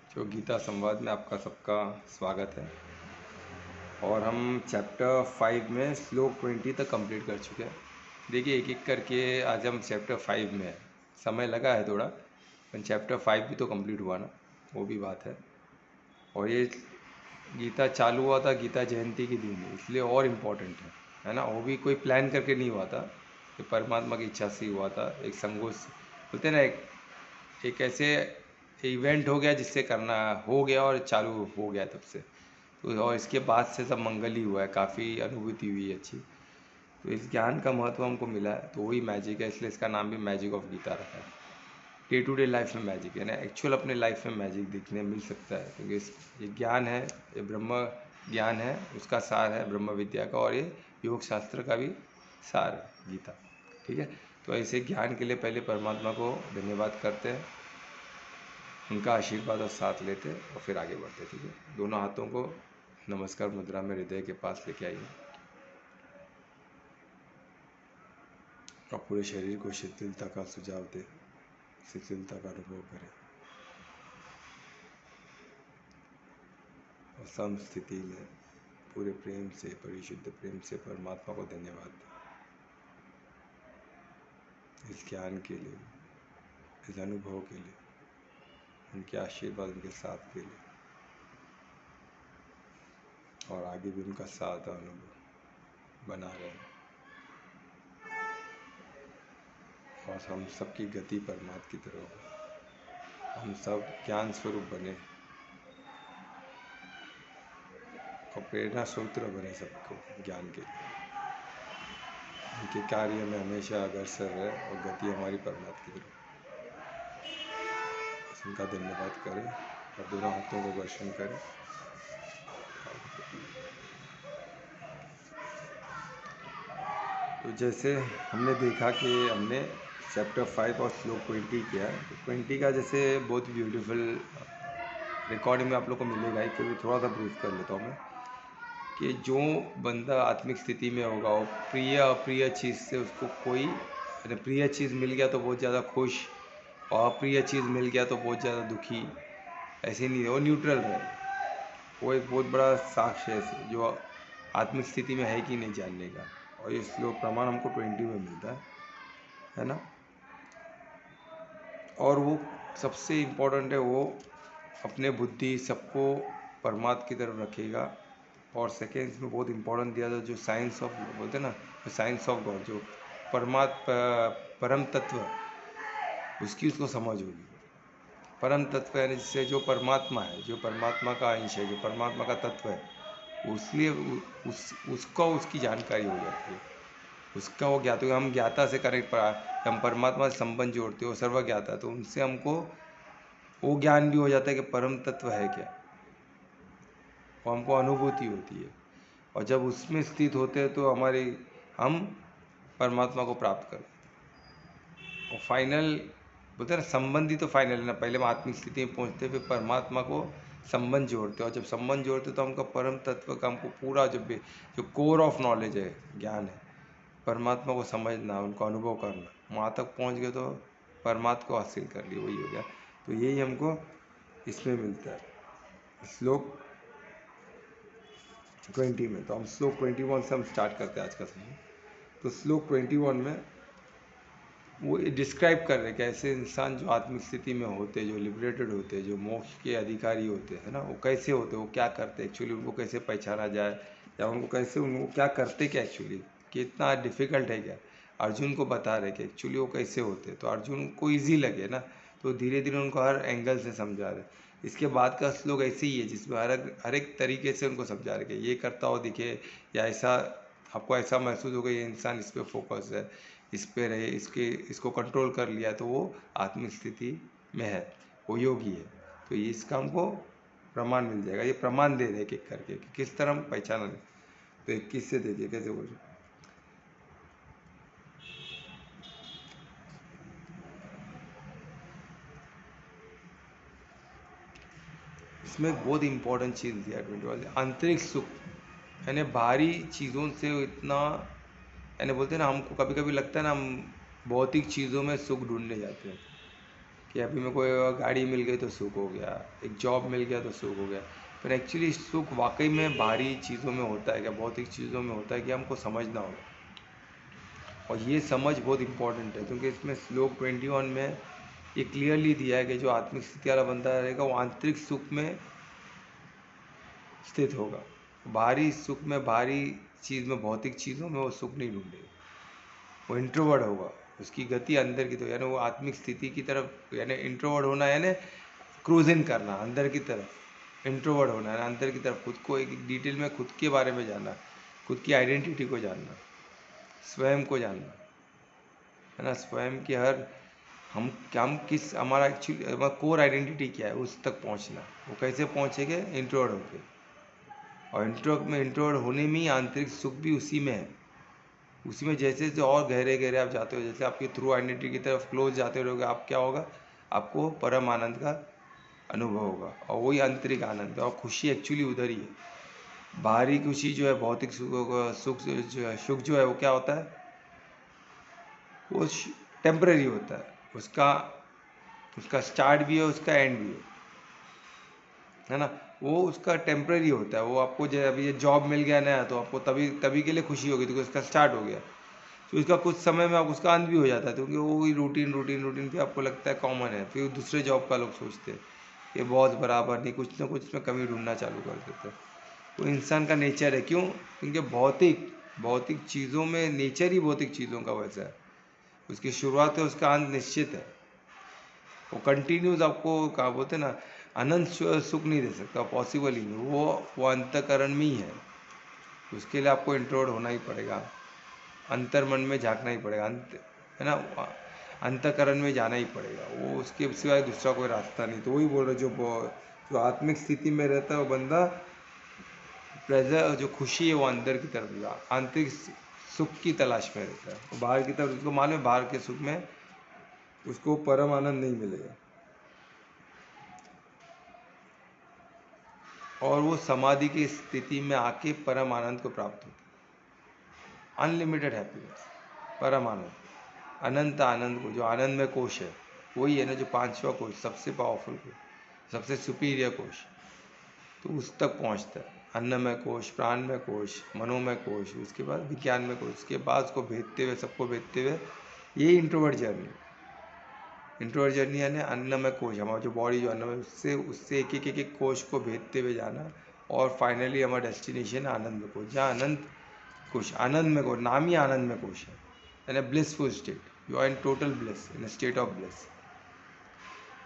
जो गीता संवाद में आपका सबका स्वागत है। और हम चैप्टर 5 में श्लोक 20 तक कंप्लीट कर चुके हैं। देखिए, एक एक करके आज हम चैप्टर 5 में हैं। समय लगा है थोड़ा, पर चैप्टर 5 भी तो कंप्लीट हुआ ना, वो भी बात है। और ये गीता चालू हुआ था गीता जयंती के दिन, इसलिए और इम्पोर्टेंट है ना। वो भी कोई प्लान करके नहीं हुआ था, ये परमात्मा की इच्छा से ही हुआ था। एक संगोष्ठ बोलते हैं ना, एक ऐसे इवेंट हो गया जिससे करना हो गया और चालू हो गया तब से। तो और इसके बाद से सब मंगल ही हुआ है, काफ़ी अनुभूति हुई है अच्छी। तो इस ज्ञान का महत्व हमको मिला है, तो वही मैजिक है, इसलिए इसका नाम भी मैजिक ऑफ गीता रखा है। डे टू डे लाइफ में मैजिक है ना, एक्चुअल अपने लाइफ में मैजिक दिखने मिल सकता है, क्योंकि ये ज्ञान है, ये ब्रह्म ज्ञान है, उसका सार है ब्रह्म विद्या का, और ये योग शास्त्र का भी सार है गीता। ठीक है, तो ऐसे ज्ञान के लिए पहले परमात्मा को धन्यवाद करते हैं, उनका आशीर्वाद और साथ लेते और फिर आगे बढ़ते। ठीक है, दोनों हाथों को नमस्कार मुद्रा में हृदय के पास लेके आइए और पूरे शरीर को शिथिलता का सुझाव दे, शिथिलता का अनुभव करें और सम स्थिति में पूरे प्रेम से, परिशुद्ध प्रेम से परमात्मा को धन्यवाद दें इस ज्ञान के लिए, इस अनुभव के लिए, उनके आशीर्वाद, उनके साथ के लिए, और आगे भी उनका साथ और अनुभव बना रहे। और हम सबकी गति परमात्मा की तरफ हो, हम सब ज्ञान स्वरूप बने और प्रेरणा सूत्र बने सबको ज्ञान के लिए। उनके कार्य में हमेशा अग्रसर रहे और गति हमारी परमात्मा की तरफ। उनका धन्यवाद करें और दोनों हाथों को दर्शन करें। तो जैसे हमने देखा कि हमने चैप्टर 5 और श्लोक 20 किया, तो 20 का जैसे बहुत ब्यूटीफुल रिकॉर्डिंग में आप लोग को मिलेगा ही, फिर भी थोड़ा सा ब्रीफ कर लेता हूँ मैं कि जो बंदा आत्मिक स्थिति में होगा, वो प्रिय अप्रिय चीज़ से उसको कोई, प्रिय चीज़ मिल गया तो बहुत ज़्यादा खुश, और अप्रिय चीज़ मिल गया तो बहुत ज़्यादा दुखी, ऐसे नहीं, वो न्यूट्रल रहे। वो एक बहुत बड़ा साक्ष्य है जो आत्मिक स्थिति में है कि नहीं जानने का। और ये श्लोक प्रमाण हमको 20 में मिलता है ना। और वो सबसे इम्पोर्टेंट है, वो अपने बुद्धि सबको परमात्मा की तरफ रखेगा। और सेकेंड इसमें बहुत इंपॉर्टेंट दिया था, जो साइंस ऑफ बोलते हैं ना, साइंस ऑफ गॉड, जो परमात्मा परम तत्व, उसकी उसको समझ होगी। परम तत्व यानी जिससे जो परमात्मा है, जो परमात्मा का अंश है, जो परमात्मा का तत्व है, उसलिए उसको उसकी जानकारी हो जाती है, उसका वो ज्ञात हो। हम ज्ञाता से कनेक्ट, हम परमात्मा से संबंध जोड़ते हो, सर्व ज्ञाता, तो उनसे हमको वो ज्ञान भी हो जाता है कि परम तत्व है क्या, वो हमको अनुभूति होती है। और जब उसमें स्थित होते हैं तो हम परमात्मा को प्राप्त करते हैं। और फाइनल बोलते हैं ना, संबंध ही तो फाइनल है ना। पहले हम आत्मिक स्थिति में पहुँचते, फिर परमात्मा को संबंध जोड़ते, और जब संबंध जोड़ते तो हमको परम तत्व का, हमको पूरा जो कोर ऑफ नॉलेज है, ज्ञान है, परमात्मा को समझना, उनको अनुभव करना, वहाँ तक पहुँच गए तो परमात्मा को हासिल कर लिया, वही हो गया। तो यही हमको इसमें मिलता है श्लोक 20 में। तो हम श्लोक 21 से हम स्टार्ट करते हैं आज का सेशन। तो श्लोक 21 में वो डिस्क्राइब कर रहे कि ऐसे इंसान जो आत्मिक स्थिति में होते, जो लिबरेटेड होते, जो मोक्ष के अधिकारी होते हैं ना, वो कैसे होते, वो क्या करते एक्चुअली, उनको कैसे पहचाना जाए, या उनको कैसे, उनको क्या करते क्या एक्चुअली, कि इतना डिफ़िकल्ट है क्या। अर्जुन को बता रहे कि एक्चुअली वो कैसे होते, तो अर्जुन को ईजी लगे ना, तो धीरे धीरे उनको हर एंगल से समझा रहे। इसके बाद का श्लोक ऐसे ही है जिसमें हर एक तरीके से उनको समझा रहे कि ये करता हो दिखे, या ऐसा आपको ऐसा महसूस होगा ये इंसान इस पर फोकस है, इस पे रहे, इसको कंट्रोल कर लिया, तो वो आत्मिक स्थिति में है, वो योगी है। तो इसका हमको प्रमाण मिल जाएगा। ये प्रमाण दे रहे एक करके कि किस तरह हम पहचाना लें। तो 21 से देखिए कैसे बोल। इसमें एक बहुत इंपॉर्टेंट चीज़ दिया 21, आंतरिक सुख, यानी बाहरी चीज़ों से इतना, यानी बोलते हैं ना, हमको कभी कभी लगता है ना, हम भौतिक चीज़ों में सुख ढूंढने जाते हैं, कि अभी मेरे को गाड़ी मिल गई तो सुख हो गया, एक जॉब मिल गया तो सुख हो गया। पर एक्चुअली सुख वाकई में बाहरी चीज़ों में होता है क्या, भौतिक चीज़ों में होता है कि हमको समझना होगा। और ये समझ बहुत इंपॉर्टेंट है, क्योंकि इसमें श्लोक 21 में ये क्लियरली दिया है कि जो आत्मिक स्थिति वाला बंदा रहेगा वो आंतरिक सुख में स्थित होगा। बाहरी सुख में, बाहरी चीज़ में, भौतिक चीज़ों में वो सुख नहीं ढूंढेगा। वो इंट्रोवर्ड होगा, उसकी गति अंदर की, तो यानी वो आत्मिक स्थिति की तरफ, यानी इंट्रोवर्ड होना यानी क्रूजिंग करना अंदर की तरफ। इंट्रोवर्ड होना है अंदर की तरफ, खुद को एक डिटेल में खुद के बारे में जानना, खुद की आइडेंटिटी को जानना, स्वयं को जानना, है ना। स्वयं के हर हम किस, हमारा एक्चुअली हमारा कोर आइडेंटिटी क्या है, उस तक पहुंचना। वो कैसे पहुंचेंगे? इंट्रोवर्ड होके। और इंट्रोवर्ड होने में ही आंतरिक सुख भी उसी में है। उसी में जैसे जैसे और गहरे गहरे आप जाते हो, जैसे आपकी थ्रू आइडेंटिटी की तरफ क्लोज जाते रहोगे, आप क्या होगा, आपको परम आनंद का अनुभव होगा। और वही आंतरिक आनंद है, और खुशी एक्चुअली उधर ही है। बाहरी खुशी जो है, भौतिक सुख जो है वो क्या होता है, वो टेम्पररी होता है। उसका उसका स्टार्ट भी है, उसका एंड भी है ना। वो उसका टेम्पररी होता है। वो आपको जो अभी ये जॉब मिल गया नया, तो आपको तभी तभी के लिए खुशी होगी, क्योंकि उसका स्टार्ट हो गया। फिर उसका कुछ समय में आप उसका अंत भी हो जाता है, क्योंकि वो ही रूटीन रूटीन रूटीन फिर आपको लगता है कॉमन है। फिर दूसरे जॉब का लोग सोचते हैं ये बॉस बराबर नहीं, कुछ ना कुछ इसमें कमी ढूंढना चालू कर देते हैं। वो इंसान का नेचर है। क्यों? क्योंकि भौतिक भौतिक चीज़ों में नेचर ही भौतिक चीज़ों का वैसा है। उसकी शुरुआत है, उसका अंत निश्चित है। वो कंटिन्यूस आपको क्या बोलते हैं ना, अनंत सुख नहीं दे सकता, पॉसिबल ही नहीं। वो अंतकरण में ही है। उसके लिए आपको इंट्रोवर्ड होना ही पड़ेगा, अंतर मन में झांकना ही पड़ेगा, है ना, अंतकरण में जाना ही पड़ेगा। वो उसके सिवाय दूसरा कोई रास्ता नहीं। तो वही बोल रहे, जो आत्मिक स्थिति में रहता है वो बंदा प्रेजर, जो खुशी है वो अंदर की तरफ, आंतरिक सुख की तलाश में रहता है। बाहर की तरफ उसको मालूम है, बाहर के सुख में उसको परम आनंद नहीं मिलेगा। और वो समाधि की स्थिति में आके परम आनंद को प्राप्त होता है। अनलिमिटेड हैप्पीनेस, परम आनंद, अनंत आनंद को, जो आनंद में कोश है, वही है ना, जो पांचवा कोश, सबसे पावरफुल कोश, सबसे सुपीरियर कोश, तो उस तक पहुंचता है। अन्नमय कोश, प्राणमय कोश, मनोमय कोश, उसके बाद विज्ञान में कोश, उसके बाद उसको भेदते हुए, सबको भेदते हुए, ये इंट्रोवर्ट जर्नी। इंट्रोवर्ट जर्नी यानी अन्नमय कोश, हमारा जो बॉडी जो अन्नमय, उससे उससे एक एक एक एक कोश को भेदते हुए जाना। और फाइनली हमारा डेस्टिनेशन आनंद में कोश, जहाँ अनंत कोश, आनंद में कोश, नाम ही आनंद में कोश है, यानी blissful state. You are in total bliss, in state of bliss.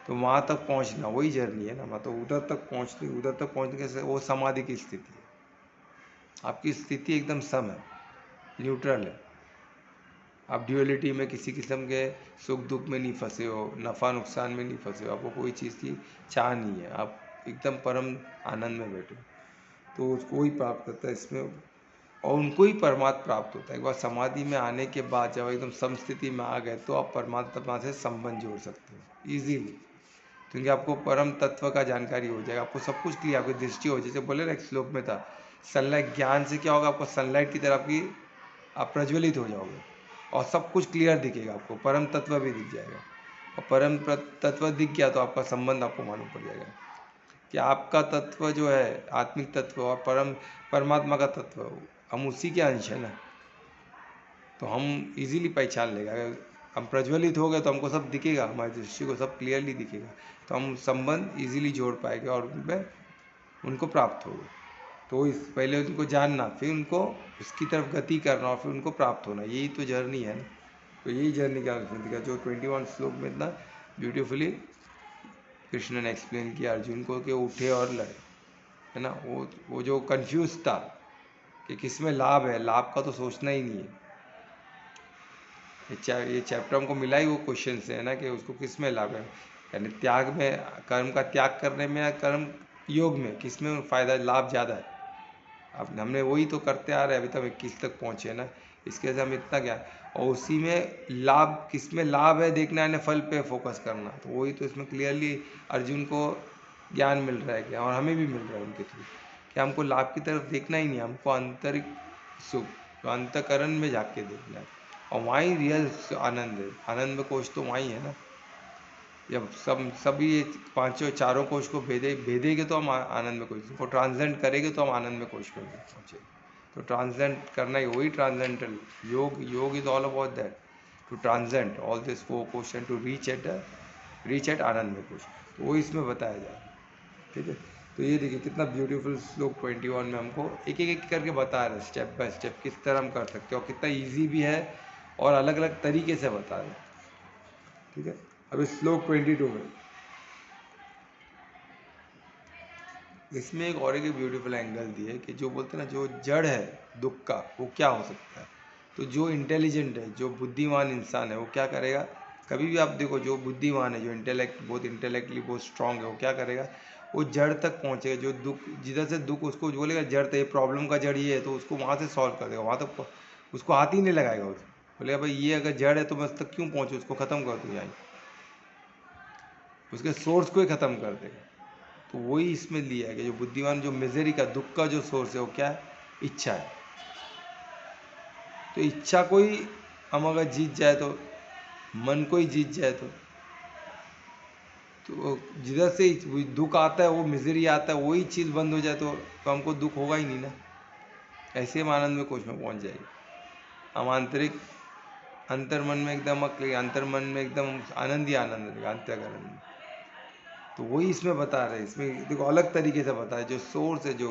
तो वहाँ तक पहुँचना वही जर्नी है ना। मतलब उधर तक पहुँचने के वो समाधि की स्थिति है। आपकी स्थिति एकदम सम है, न्यूट्रल है। आप ड्यूअलिटी में किसी किस्म के सुख दुख में नहीं फंसे हो, नफ़ा नुकसान में नहीं फंसे हो, आपको कोई चीज़ की चाह नहीं है, आप एकदम परम आनंद में बैठे हो। तो उसको ही प्राप्त करता है इसमें, और उनको ही परमात्मा प्राप्त होता है। एक बार समाधि में आने के बाद जब एकदम सम स्थिति में आ गए, तो आप परमात्मा से संबंध जोड़ सकते हो ईजीली, क्योंकि आपको परम तत्व का जानकारी हो जाएगा। आपको सब कुछ क्लियर, आपकी दृष्टि हो, जैसे बोले ना एक श्लोक में था, सनलाइट, ज्ञान से क्या होगा, आपको सनलाइट की तरह आपकी, आप प्रज्वलित हो जाओगे और सब कुछ क्लियर दिखेगा आपको, परम तत्व भी दिख जाएगा। और परम तत्व दिख गया तो आपका संबंध आपको मालूम पड़ जाएगा कि आपका तत्व जो है, आत्मिक तत्व और परमात्मा का तत्व, हम उसी के अंश है ना। तो हम इजीली पहचान लेगा। अगर हम प्रज्वलित हो गए तो हमको सब दिखेगा, हमारी दृष्टि को सब क्लियरली दिखेगा, तो हम संबंध इजीली जोड़ पाएंगे और उनमें उनको प्राप्त होगा। तो इस पहले उनको जानना, फिर उनको उसकी तरफ गति करना, और फिर उनको प्राप्त होना, यही तो जर्नी है ना। तो यही जर्नी का जो 21 श्लोक में इतना ब्यूटीफुली कृष्ण ने एक्सप्लेन किया अर्जुन को, कि उठे और लड़े, है ना। वो जो कंफ्यूज था कि किस में लाभ है, लाभ का तो सोचना ही नहीं है। ये चैप्टर हमको मिला ही वो क्वेश्चन से, है ना, कि उसको किस में लाभ है, यानी त्याग में, कर्म का त्याग करने में, या कर्म योग में, किस में फ़ायदा, लाभ ज़्यादा है। अब हमने वही तो करते आ रहे हैं, अभी तक 21 तक पहुँचे ना। इसके वजह से हम इतना क्या, और उसी में लाभ, किस में लाभ है देखना है, फल पे फोकस करना। तो वही तो इसमें क्लियरली अर्जुन को ज्ञान मिल रहा है क्या, और हमें भी मिल रहा है उनके थ्रू, कि हमको लाभ की तरफ देखना ही नहीं, हमको आंतरिक सुख, तो अंतकरण में जाके देखना है। और वहीं रियल आनंद है, आनंद में कोश तो वहीं है ना। जब सभी पांचों चारों कोश को भेदेंगे तो हम आनंद में कोश को ट्रांसलेंट करेंगे तो हम आनंद में कोश में पहुँचे। तो ट्रांसलेंट करना ही वही transcendental yoga is all about that, to transcend all this 4 question to reach at आनंद में कोश। तो वो इसमें बताया जाए। ठीक है, तो ये देखिए कितना ब्यूटीफुल श्लोक 21 में हमको एक एक करके बता रहे हैं स्टेप बाय स्टेप किस तरह हम कर सकते हैं, और कितना ईजी भी है और अलग अलग तरीके से बता रहे हैं। ठीक है, अब श्लोक 22 में इसमें एक और एक ब्यूटीफुल एंगल दिए कि जो बोलते हैं ना, जो जड़ है दुख का वो क्या हो सकता है। तो जो इंटेलिजेंट है, जो बुद्धिमान इंसान है, वो क्या करेगा। कभी भी आप देखो, जो बुद्धिमान है, जो बहुत इंटेलेक्टली बहुत स्ट्रांग है, वो क्या करेगा, वो जड़ तक पहुंचेगा। जो दुख, जिधर से दुख उसको बोलेगा जड़ तो ये प्रॉब्लम का जड़ ये है, तो उसको वहाँ से सॉल्व कर देगा, वहाँ तक उसको हाथ ही नहीं लगाएगा। उसको बोलेगा भाई ये अगर जड़ है तो मैं उस तक क्यों पहुँचूँ, उसको ख़त्म कर दूँ, यहाँ उसके सोर्स को ही ख़त्म कर देगा। तो वही इसमें लिया है कि जो बुद्धिमान, जो मिजरी का, दुख का जो सोर्स है वो क्या है, इच्छा है। तो इच्छा को ही हम अगर जीत जाए, तो मन को ही जीत जाए, तो जिधर से दुख आता है, वो मिजरी आता है, वही चीज़ बंद हो जाए तो हमको दुख होगा ही नहीं ना। ऐसे हम आनंद में कोश में पहुंच जाएंगे। हम आंतरिक अंतर्मन में एकदम अंतर्मन में एकदम आनंद ही आनंद रहेगा, अंतर्गरण में। तो वही इसमें बता रहे हैं। इसमें देखो अलग तरीके से बता है, जो सोर्स है, जो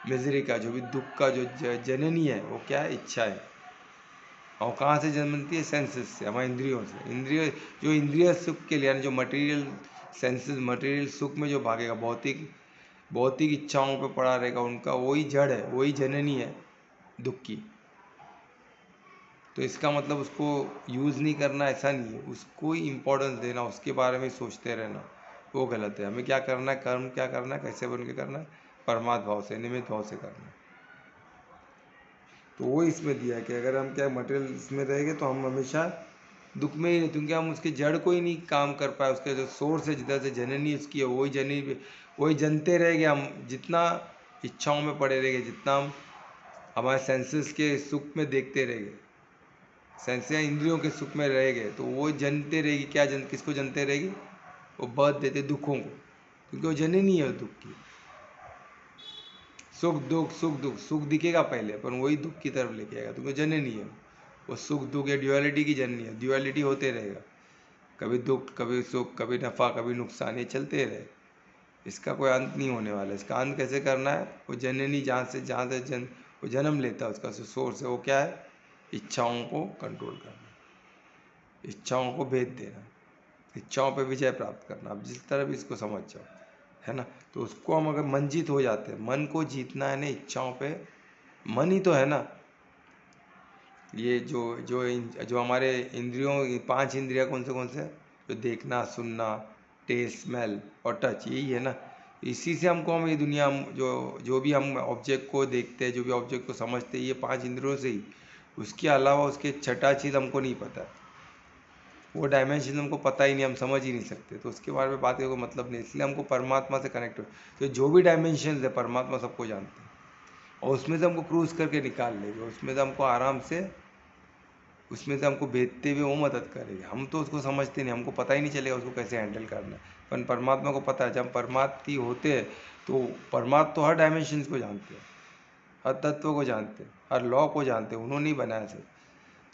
मिजरी का, जो भी दुख का जो जननी है, वो क्या है, इच्छा है। और कहाँ से जन्मती है, सेंसेस से, हमारे इंद्रियों से। इंद्रिय सुख के लिए, यानी जो मटेरियल सेंसेस, मटेरियल सुख में जो भागेगा, भौतिक इच्छाओं पे पड़ा रहेगा, उनका वही जड़ है, वही जननी है दुख की। तो इसका मतलब उसको यूज़ नहीं करना ऐसा नहीं है, उसको ही इम्पोर्टेंस देना, उसके बारे में सोचते रहना, वो गलत है। हमें क्या करना है, कर्म क्या करना है, कैसे बन के करना है, परमात्म भाव से, निमित्त भाव से करना है। तो वो इसमें दिया है कि अगर हम क्या मटेरियल इसमें रहेंगे तो हम हमेशा दुख में ही, क्योंकि हम उसके जड़ को ही नहीं काम कर पाए। उसके जो सोर्स है, जिधर से जननी उसकी है, वही जनते रहेंगे। हम जितना इच्छाओं में पड़े रहेंगे, जितना हम हमारे सेंसेस के सुख में देखते रहेंगे, सेंस या इंद्रियों के सुख में रहेंगे, तो वो जनते रहेगी। किसको जनते रहेगी, वो बर्थ देते दुखों को, क्योंकि वो जननी है दुख की। सुख दिखेगा पहले, पर वही दुख की तरफ लेके आएगा, क्योंकि जननी है वो। सुख दुख या ड्यूअलिटी की जननी है, ड्यूअलिटी होते रहेगा, कभी दुख, कभी सुख, कभी नफ़ा, कभी नुकसान, ये चलते रहे। इसका कोई अंत नहीं होने वाला। इसका अंत कैसे करना है, वो जननी जहाँ से वो जन्म लेता है, उसका सोर्स है, वो क्या है, इच्छाओं को कंट्रोल करना, इच्छाओं को भेद देना, इच्छाओं पे विजय प्राप्त करना। अब जिस तरह भी इसको समझ जाओ, है ना। तो उसको हम अगर मन जीत हो जाते हैं, मन को जीतना है ना इच्छाओं पे, मन ही तो है ना। ये जो हमारे इंद्रियों, 5 इंद्रिया कौन से, जो देखना, सुनना, टेस्ट, स्मेल और टच, यही है ना। इसी से हम ये दुनिया, जो भी हम ऑब्जेक्ट को देखते हैं, जो भी ऑब्जेक्ट को समझते हैं, ये 5 इंद्रियों से ही। उसके अलावा उसके छठा चीज़ हमको नहीं पता, वो डायमेंशन हमको पता ही नहीं, हम समझ ही नहीं सकते। तो उसके बारे में बात करने को मतलब नहीं। इसलिए हमको परमात्मा से कनेक्ट हो, तो जो भी डायमेंशन है परमात्मा सबको जानते हैं, और उसमें से हमको क्रूज करके निकाल लेंगे, उसमें से हमको आराम से, उसमें से हमको भेजते हुए वो मदद करेंगे। हम तो उसको समझते नहीं, हमको पता ही नहीं चलेगा उसको कैसे हैंडल करना है। पर परमात्मा को पता है। जब परमात्मा होते हैं तो परमात्मा तो हर डायमेंशन को जानते हैं, हर तत्व को जानते हैं, हर लॉ को जानते हैं, उन्होंने ही बनाया से।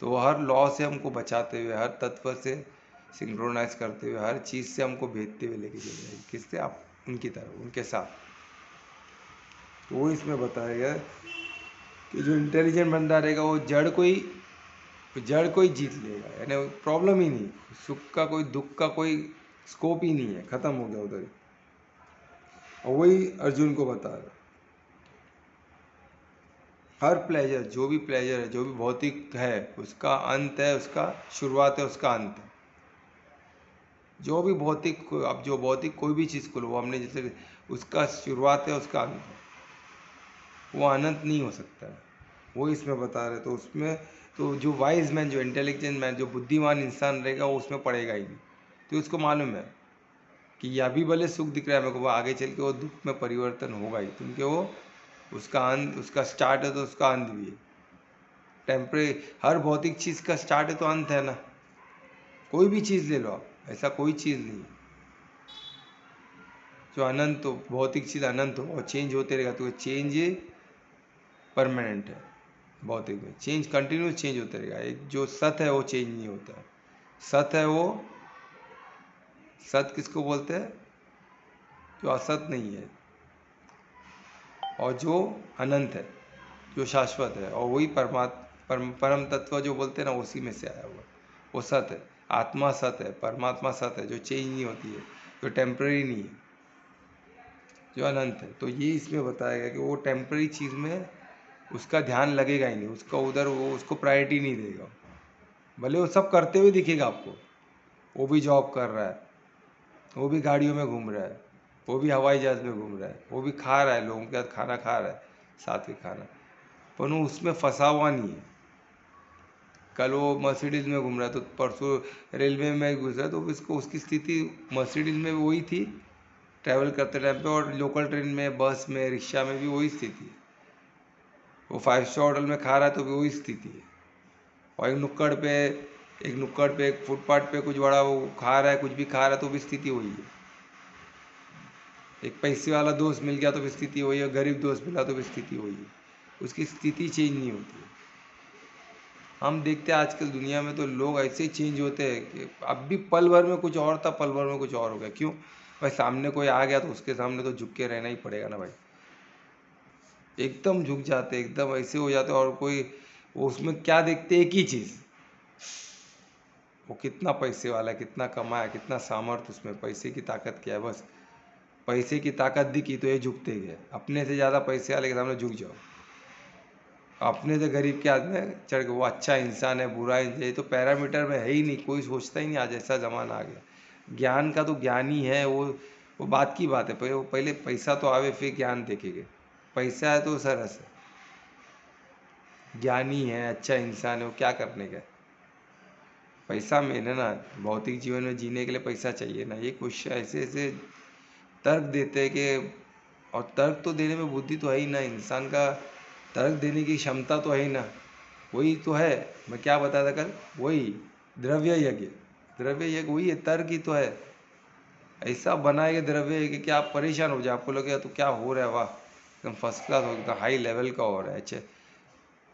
तो वो हर लॉ से हमको बचाते हुए, हर तत्व से सिंक्रोनाइज करते हुए, हर चीज़ से हमको भेजते हुए लेके चले जाएगी। किससे, आप उनकी तरफ, उनके साथ। तो वो इसमें बताया गया कि जो इंटेलिजेंट बंदा रहेगा, वो जड़ को ही जीत लेगा, यानी प्रॉब्लम ही नहीं, सुख का कोई, दुख का कोई स्कोप ही नहीं है, खत्म हो गया उधर ही। और वही अर्जुन को बता रहा, हर प्लेजर, जो भी प्लेजर है, जो भी भौतिक है, उसका अंत है, उसका शुरुआत है, उसका अंत है। जो भी भौतिक, अब जो भौतिक कोई भी चीज़ को लो, वो हमने जैसे, उसका शुरुआत है, उसका अंत है, वो अनंत नहीं हो सकता है। वो इसमें बता रहे। तो उसमें, तो जो वाइज मैन, जो इंटेलिजेंट मैन, जो बुद्धिमान इंसान रहेगा, वो उसमें पड़ेगा ही नहीं। तो उसको मालूम है कि ये अभी भले सुख दिख रहा है मेरे को, वो आगे चल के वो दुख में परिवर्तन होगा ही, क्योंकि वो उसका अंत, उसका स्टार्ट है तो उसका अंत भी है। टेम्परे हर भौतिक चीज़ का स्टार्ट है तो अंत है ना। कोई भी चीज़ ले लो आप, ऐसा कोई चीज़ नहीं है जो अनंत हो। भौतिक चीज़ अनंत हो और चेंज होते रहेगा, तो चेंज परमानेंट है। भौतिक में चेंज कंटिन्यूस चेंज होते रहेगा। एक जो सत है वो चेंज नहीं होता है। सत है वो, सत किसको बोलते हैं? जो असत नहीं है, और जो अनंत है, जो शाश्वत है, और वही परम तत्व जो बोलते हैं ना, उसी में से आया हुआ वो सत है। आत्मा सत है, परमात्मा सत है, जो चेंज नहीं होती है, जो टेम्पररी नहीं है, जो अनंत है। तो ये इसमें बताया गया कि वो टेम्पररी चीज़ में उसका ध्यान लगेगा ही नहीं, उसका उधर वो उसको प्रायोरिटी नहीं देगा। भले वो सब करते हुए दिखेगा आपको, वो भी जॉब कर रहा है, वो भी गाड़ियों में घूम रहा है, वो भी हवाई जहाज़ में घूम रहा है, वो भी खा रहा है, लोगों के साथ खाना खा रहा है, साथ में खाना, पर वो उसमें फंसा हुआ नहीं है। कल वो मर्सिडीज़ में घूम रहा है, तो परसों रेलवे में घुस रहा है, तो उसको उसकी स्थिति मर्सिडीज़ में वही थी ट्रैवल करते टाइम पे, और लोकल ट्रेन में, बस में, रिक्शा में भी वही स्थिति है। वो 5 स्टार होटल में खा रहा है तो भी वही स्थिति है। और एक नुक्कड़ पे एक फुटपाथ पे कुछ बड़ा वो खा रहा है, कुछ भी खा रहा है, तो भी स्थिति वही है। एक पैसे वाला दोस्त मिल गया तो भी स्थिति वही है, गरीब दोस्त मिला तो भी स्थिति वही है। उसकी स्थिति चेंज नहीं होती है। हम देखते हैं आजकल दुनिया में तो लोग ऐसे ही चेंज होते हैं कि अब भी पल भर में कुछ और था, पल भर में कुछ और हो गया। क्यों भाई? सामने कोई आ गया तो उसके सामने तो झुक के रहना ही पड़ेगा ना भाई। एकदम झुक जाते, एकदम ऐसे हो जाते। और कोई वो उसमें क्या देखते, एक ही चीज़, वो कितना पैसे वाला है, कितना कमाया, कितना सामर्थ्य उसमें, पैसे की ताकत क्या है, बस पैसे की ताकत दिखी तो ये झुकते गए। अपने से ज़्यादा पैसे वाले के सामने झुक जाओ। अपने से गरीब के आदमी चढ़ के वो अच्छा इंसान है, बुरा इंसान, ये तो पैरामीटर में है ही नहीं, कोई सोचता ही नहीं। आज ऐसा ज़माना आ गया। ज्ञान का तो ज्ञान ही है, वो बात की बात है। पहले पैसा तो आवे फिर ज्ञान देखेंगे। पैसा है तो सरस है, ज्ञानी है, अच्छा इंसान है, वो क्या करने का है? पैसा मेन है ना, भौतिक जीवन में जीने के लिए पैसा चाहिए ना। ये क्वेश्चन ऐसे ऐसे तर्क देते हैं कि, और तर्क तो देने में बुद्धि तो है ही ना, इंसान का तर्क देने की क्षमता तो है ही ना। वही तो है, मैं क्या बताया था कल, वही द्रव्य यज्ञ। द्रव्य यज्ञ वही है, तर्क ही तो है। ऐसा बनाएगा द्रव्य यज्ञ कि आप परेशान हो जाए, आपको लगेगा तो क्या हो रहा है, वाह एकदम फर्स्ट क्लास हो, एकदम हाई लेवल का हो रहा है। अच्छे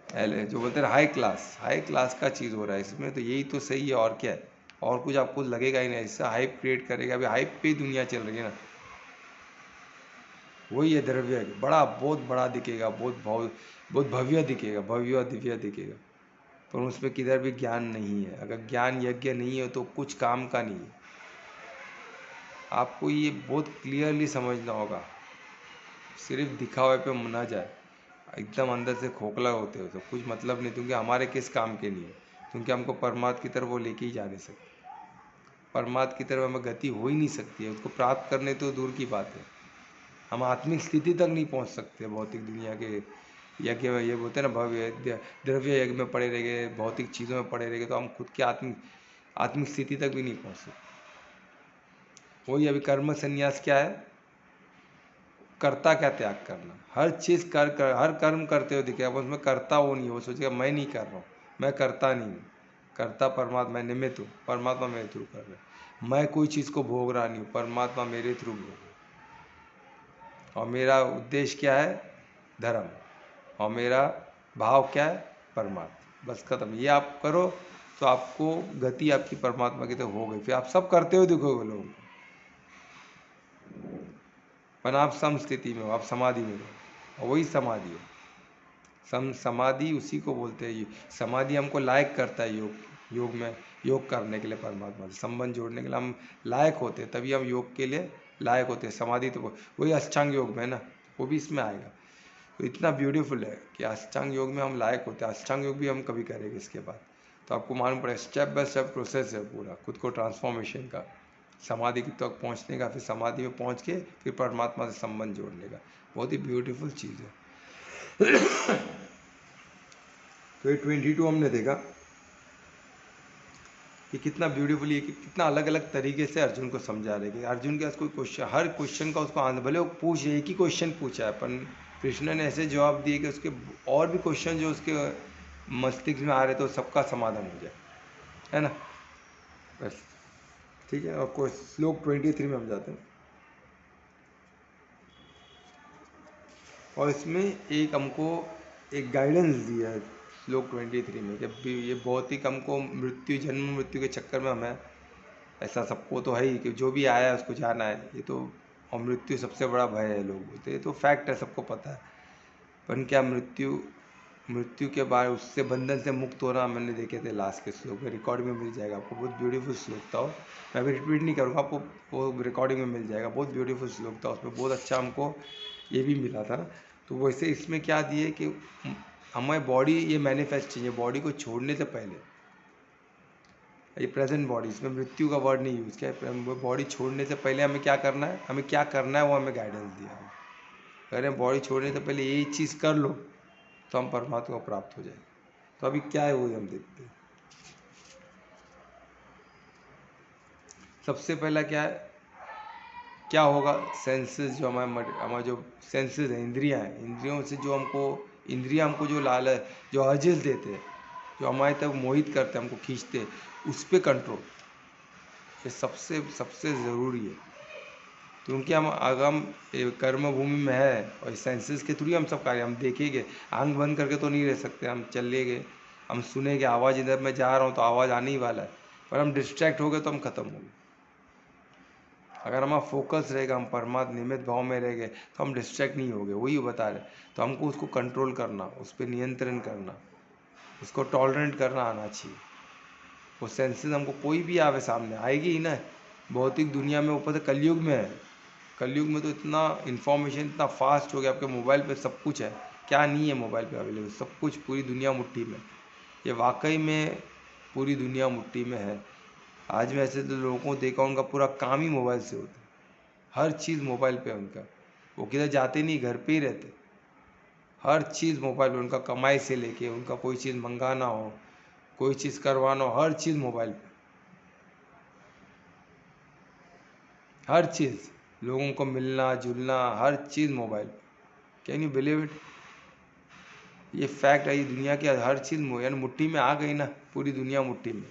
जो बोलते हैं हाई क्लास का चीज़ हो रहा है इसमें, तो यही तो सही है। और क्या है? और कुछ आपको लगेगा ही नहीं। ऐसा हाइप क्रिएट करेगा। अभी हाइप पे ही दुनिया चल रही है ना। वही है द्रव्य, बड़ा बहुत बड़ा दिखेगा, बहुत भव्य दिखेगा, भव्य दिव्य दिखेगा, पर उसमें किधर भी ज्ञान नहीं है। अगर ज्ञान यज्ञ नहीं है तो कुछ काम का नहीं है। आपको ये बहुत क्लियरली समझना होगा। सिर्फ दिखावे पे ना जाए, एकदम अंदर से खोखला होते हो तो कुछ मतलब नहीं, क्योंकि हमारे किस काम के नहीं है, क्योंकि हमको परमात्मा की तरफ वो लेके ही जा नहीं सकते। परमात्मा की तरफ हमें गति हो ही नहीं सकती है। उसको प्राप्त करने तो दूर की बात है, हम आत्मिक स्थिति तक नहीं पहुंच सकते। भौतिक दुनिया के यज्ञ में ये बोलते हैं ना, भव्य द्रव्य यज्ञ में पड़े रह गए, भौतिक चीज़ों में पड़े रह गए, तो हम खुद की आत्मिक स्थिति तक भी नहीं पहुंच सकते। वही अभी कर्म संन्यास क्या है? कर्ता क्या त्याग करना। हर चीज़ हर कर्म करते हुए दिखेगा, उसमें करता वो नहीं, वो सोचेगा मैं नहीं कर रहा हूँ, मैं करता नहीं हूँ। करता परमात्मा, मैं निमित्त हूँ, परमात्मा मेरे थ्रू कर रहे हैं। मैं कोई चीज़ को भोग रहा नहीं हूँ, परमात्मा मेरे थ्रू भोग रहा है। और मेरा उद्देश्य क्या है? धर्म। और मेरा भाव क्या है? परमात्मा। बस खत्म। ये आप करो तो आपको गति आपकी परमात्मा की तरफ हो गई। फिर आप सब करते हुए दिखोगे लोगों को, पर आप सम स्थिति में हो, आप समाधि में हो, और वही समाधि हो। समाधि उसी को बोलते हैं। समाधि हमको लायक करता है योग में, योग करने के लिए परमात्मा से संबंध जोड़ने के लिए हम लायक होते हैं, तभी हम योग के लिए लायक होते हैं। समाधि तो वही अष्टांग योग में है ना, वो भी इसमें आएगा। तो इतना ब्यूटीफुल है कि अष्टांग योग में हम लायक होते हैं। अष्टांग योग भी हम कभी करेंगे इसके बाद, तो आपको मालूम पड़ेगा स्टेप बाय स्टेप प्रोसेस है पूरा, खुद को ट्रांसफॉर्मेशन का, समाधि तक पहुँचने का, फिर समाधि में पहुँच के फिर परमात्मा से संबंध जोड़ने का। बहुत ही ब्यूटीफुल चीज़ है। तो ये 22 हमने देखा कि कितना ब्यूटीफुली, कि कितना अलग अलग तरीके से अर्जुन को समझा रहे कि अर्जुन के पास कोई क्वेश्चन, हर क्वेश्चन का उसको आंसर, भले वो पूछ एक ही क्वेश्चन पूछा है, पर कृष्ण ने ऐसे जवाब दिए कि उसके और भी क्वेश्चन जो उसके मस्तिष्क में आ रहे थे सबका समाधान हो जाए, है ना। बस ठीक है। और श्लोक 23 में हम जाते हैं, और इसमें एक हमको एक गाइडेंस दिया है श्लोक 23 में कि ये भौतिक हमको मृत्यु, जन्म मृत्यु के चक्कर में हमें, ऐसा सबको तो है ही कि जो भी आया है उसको जाना है, ये तो, और मृत्यु सबसे बड़ा भय है लोग बोलते, ये तो फैक्ट है, सबको पता है। पर क्या मृत्यु, मृत्यु के बाद उससे बंधन से मुक्त होना, मैंने देखे थे लास्ट के श्लोक में, रिकॉर्डिंग में मिल जाएगा आपको, बहुत ब्यूटीफुल श्लोक था वो। मैं अभी रिपीट नहीं करूँगा, आपको वो रिकॉर्डिंग में मिल जाएगा, बहुत ब्यूटीफुल श्लोक था, उसमें बहुत अच्छा हमको ये भी मिला था। तो वैसे इसमें क्या दिए कि हमारी बॉडी ये मैनिफेस्ट चाहिए, बॉडी को छोड़ने से पहले, ये प्रेजेंट बॉडी, इसमें मृत्यु का वर्ड नहीं यूज़ किया, बॉडी छोड़ने से पहले हमें क्या करना है, हमें क्या करना है वो हमें गाइडेंस दिया है। अगर हम बॉडी छोड़ने से पहले यही चीज़ कर लो तो हम परमात्मा को प्राप्त हो जाए। तो अभी क्या है वो हम देखते हैं। सबसे पहला क्या है, क्या होगा, सेंसेस, जो हमारे जो सेंसेस हैं, इंद्रियां हैं, इंद्रियों से जो हमको, इंद्रियां हमको जो लालच, जो अर्जेस देते हैं, जो हमारे तक मोहित करते हैं, हमको खींचते हैं, उस पर कंट्रोल, ये सबसे सबसे ज़रूरी है। क्योंकि हम अगर हम कर्म भूमि में है, और सेंसेस के थ्रू हम सब कार्य हम देखेंगे, आंख बंद करके तो नहीं रह सकते, हम चलेंगे, हम सुनेंगे आवाज़, इधर मैं जा रहा हूँ तो आवाज़ आने ही वाला है, पर हम डिस्ट्रैक्ट हो गए तो हम खत्म हो गए। अगर हमारा फोकस रहेगा, हम परमात्मा निमित्त भाव में रहेंगे, तो हम डिस्ट्रैक्ट नहीं होंगे, वही बता रहे। तो हमको उसको कंट्रोल करना, उस पर नियंत्रण करना, उसको टॉलरेंट करना आना चाहिए। वो सेंसेस हमको कोई भी आवे सामने, आएगी ही ना। भौतिक दुनिया में, ऊपर से कलयुग में है, कलयुग में तो इतना इन्फॉर्मेशन इतना फास्ट हो गया, आपके मोबाइल पे सब कुछ है, क्या नहीं है मोबाइल पे अवेलेबल, सब कुछ, पूरी दुनिया मुट्ठी में। ये वाकई में पूरी दुनिया मुट्ठी में है। आज मैं ऐसे तो लोगों को देखा, उनका पूरा काम ही मोबाइल से होता है, हर चीज़ मोबाइल पे उनका, वो किधर जाते नहीं, घर पे ही रहते, हर चीज़ मोबाइल पे उनका, कमाई से लेके उनका, कोई चीज़ मंगाना हो, कोई चीज़ करवाना हो, हर चीज़ मोबाइल पे, हर चीज़, लोगों को मिलना जुलना, हर चीज़ मोबाइल पे। कैन यू बिलीव इट, ये फैक्ट है, ये दुनिया की हर चीज़ यानी मुट्ठी में आ गई ना, पूरी दुनिया मुट्ठी में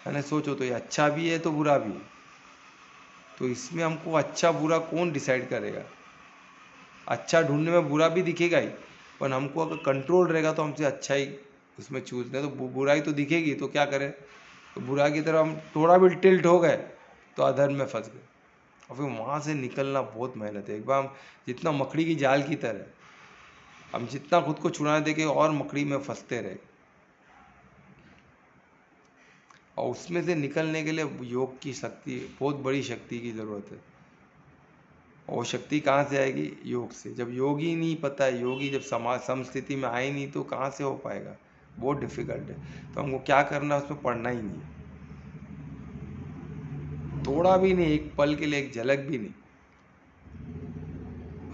है ना। सोचो तो ये अच्छा भी है तो बुरा भी है, तो इसमें हमको अच्छा बुरा कौन डिसाइड करेगा। अच्छा ढूंढने में बुरा भी दिखेगा ही, पर हमको अगर कंट्रोल रहेगा तो हमसे अच्छा ही उसमें चूज, नहीं तो बुराई तो दिखेगी, तो क्या करें, तो बुराई की तरफ हम थोड़ा भी टिल्ट हो गए तो अधर्म में फंस गए, और फिर वहाँ से निकलना बहुत मेहनत है। एक बार हम जितना मकड़ी की जाल की तरह, हम जितना खुद को छुड़ाने देंगे और मकड़ी में फंसते रहे, और उसमें से निकलने के लिए योग की शक्ति, बहुत बड़ी शक्ति की ज़रूरत है। और शक्ति कहाँ से आएगी, योग से। जब योग ही नहीं पता है, योगी जब समाज समस्थिति में आए नहीं, तो कहाँ से हो पाएगा, बहुत डिफिकल्ट है। तो हमको क्या करना है, उसमें पढ़ना ही नहीं, थोड़ा भी नहीं, एक पल के लिए एक झलक भी नहीं।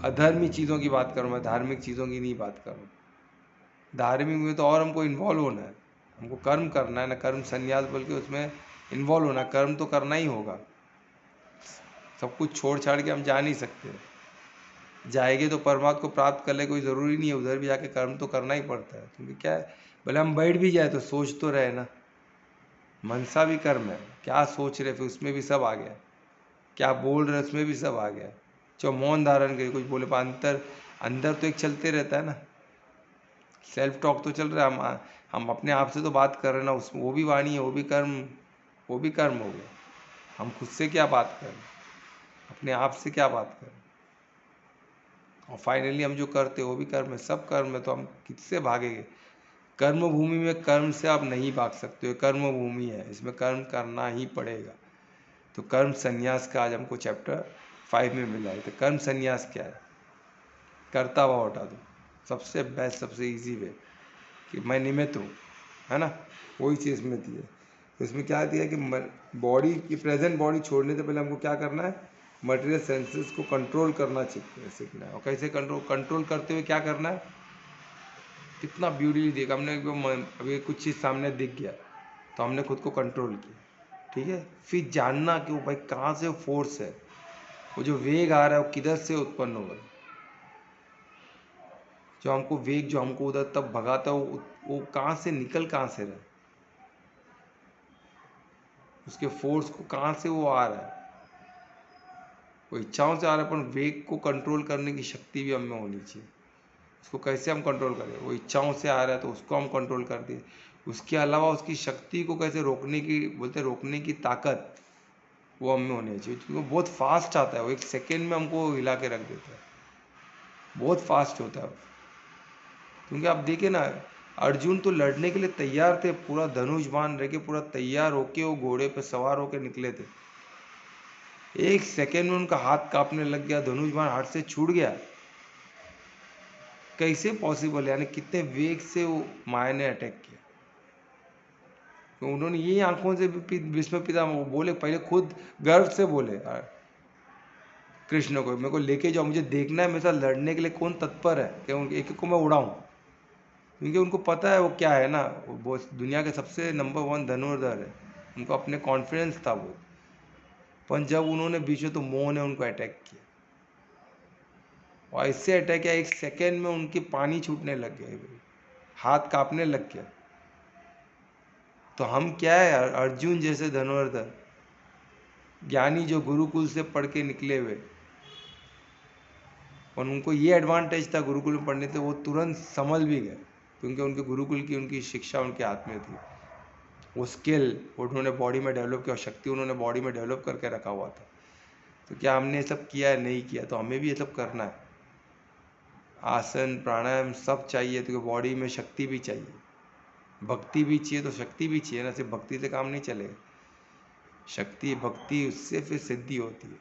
अधर्मी चीज़ों की बात करूँ मैं, धार्मिक चीज़ों की नहीं बात करूँ। धार्मिक में तो और हमको इन्वॉल्व होना है, हमको कर्म करना है ना, कर्म संन्यास बोल के उसमें इन्वॉल्व होना, कर्म तो करना ही होगा। सब कुछ छोड़ छाड़ के हम जा नहीं सकते, जाएंगे तो परमात्मा को प्राप्त कर ले, कोई ज़रूरी नहीं है, उधर भी जाके कर्म तो करना ही पड़ता है। क्योंकि क्या है, भले हम बैठ भी जाए तो सोच तो रहे ना, मनसा भी कर्म है, क्या सोच रहे फिर उसमें भी सब आ गया, क्या बोल रहे उसमें भी सब आ गया। जो मौन धारण करे, कुछ बोले, पर अंतर अंदर तो एक चलते रहता है ना, सेल्फ टॉक तो चल रहा है, हम अपने आप से तो बात कर रहे हैं ना, उसमें वो भी वाणी है, वो भी कर्म, वो भी कर्म हो गया। हम खुद से क्या बात कर रहे हैं, अपने आप से क्या बात कर रहे हैं, और फाइनली हम जो करते हैं वो भी कर्म है, सब कर्म है, तो हम किससे भागेंगे। कर्म भूमि में कर्म से आप नहीं भाग सकते हो, कर्म भूमि है, इसमें कर्म करना ही पड़ेगा। तो कर्म संन्यास का आज हमको चैप्टर 5 में मिला है। तो कर्म संन्यास क्या है, करता हुआ हटा दो, सबसे बेस्ट, सबसे इजी वे, कि मैं निमित्त हूँ, है ना, वही चीज़ में दी है। तो इसमें क्या दिया कि बॉडी की, प्रेजेंट बॉडी छोड़ने से पहले हमको क्या करना है, मटेरियल सेंसेस को कंट्रोल करना सीखना है। और कैसे कंट्रोल करते हुए क्या करना है, कितना ब्यूटी देखा हमने, अभी कुछ चीज़ सामने दिख गया तो हमने खुद को कंट्रोल किया, ठीक है। फिर जानना कि वो भाई कहाँ से फोर्स है, वो जो वेग आ रहा है वो किधर से उत्पन्न हो रहा है, जो हमको वेग, जो हमको उधर तब भगाता है, वो कहाँ से निकल, कहाँ से रहा है, उसके फोर्स को कहाँ से वो आ रहा है, वो इच्छाओं से आ रहा है, पर वेग को कंट्रोल करने की शक्ति भी हमें होनी चाहिए। उसको कैसे हम कंट्रोल करें, वो इच्छाओं से आ रहा है तो उसको हम कंट्रोल कर दें। उसके अलावा उसकी शक्ति को कैसे रोकने की, बोलते रोकने की ताकत वो हमें होनी चाहिए, क्योंकि वो बहुत फास्ट आता है, वो 1 सेकेंड में हमको हिला के रख देता है, बहुत फास्ट होता है। क्योंकि आप देखिए ना, अर्जुन तो लड़ने के लिए तैयार थे, पूरा धनुष बाण रह के पूरा तैयार होके वो घोड़े पे सवार होके निकले थे। 1 सेकेंड में उनका हाथ कांपने लग गया, धनुष बाण हाथ से छूट गया। कैसे पॉसिबल है, यानी कितने वेग से वो माया ने अटैक किया। तो उन्होंने यही आंखों से भीष्म पितामह बोले, पहले खुद गर्व से बोले कृष्ण को, मेरे को लेके जाओ, मुझे देखना है मेरे साथ लड़ने के लिए कौन तत्पर है, कि एक एक को मैं उड़ाऊं। क्योंकि उनको पता है वो क्या है ना, वो दुनिया के सबसे नंबर 1 धनुर्धर है, उनको अपने कॉन्फिडेंस था वो। पर जब उन्होंने बीच में, तो मोह ने उनको अटैक किया, और ऐसे अटैक किया 1 सेकेंड में उनके पानी छूटने लग गए, हाथ कांपने लग गया। तो हम क्या है, अर्जुन जैसे धनुर्धर ज्ञानी जो गुरुकुल से पढ़ के निकले हुए, और उनको ये एडवांटेज था गुरुकुल में पढ़ने से, वो तुरंत संभल भी गए, क्योंकि उनके गुरुकुल की उनकी शिक्षा उनके हाथ में थी। वो स्किल उन्होंने बॉडी में डेवलप किया, शक्ति उन्होंने बॉडी में डेवलप करके रखा हुआ था। तो क्या हमने ये सब किया है, नहीं किया, तो हमें भी ये सब करना है। आसन प्राणायाम सब चाहिए, तो बॉडी में शक्ति भी चाहिए, भक्ति भी चाहिए, तो शक्ति भी चाहिए ना, सिर्फ भक्ति से काम नहीं चलेगा। शक्ति भक्ति उससे फिर सिद्धि होती है,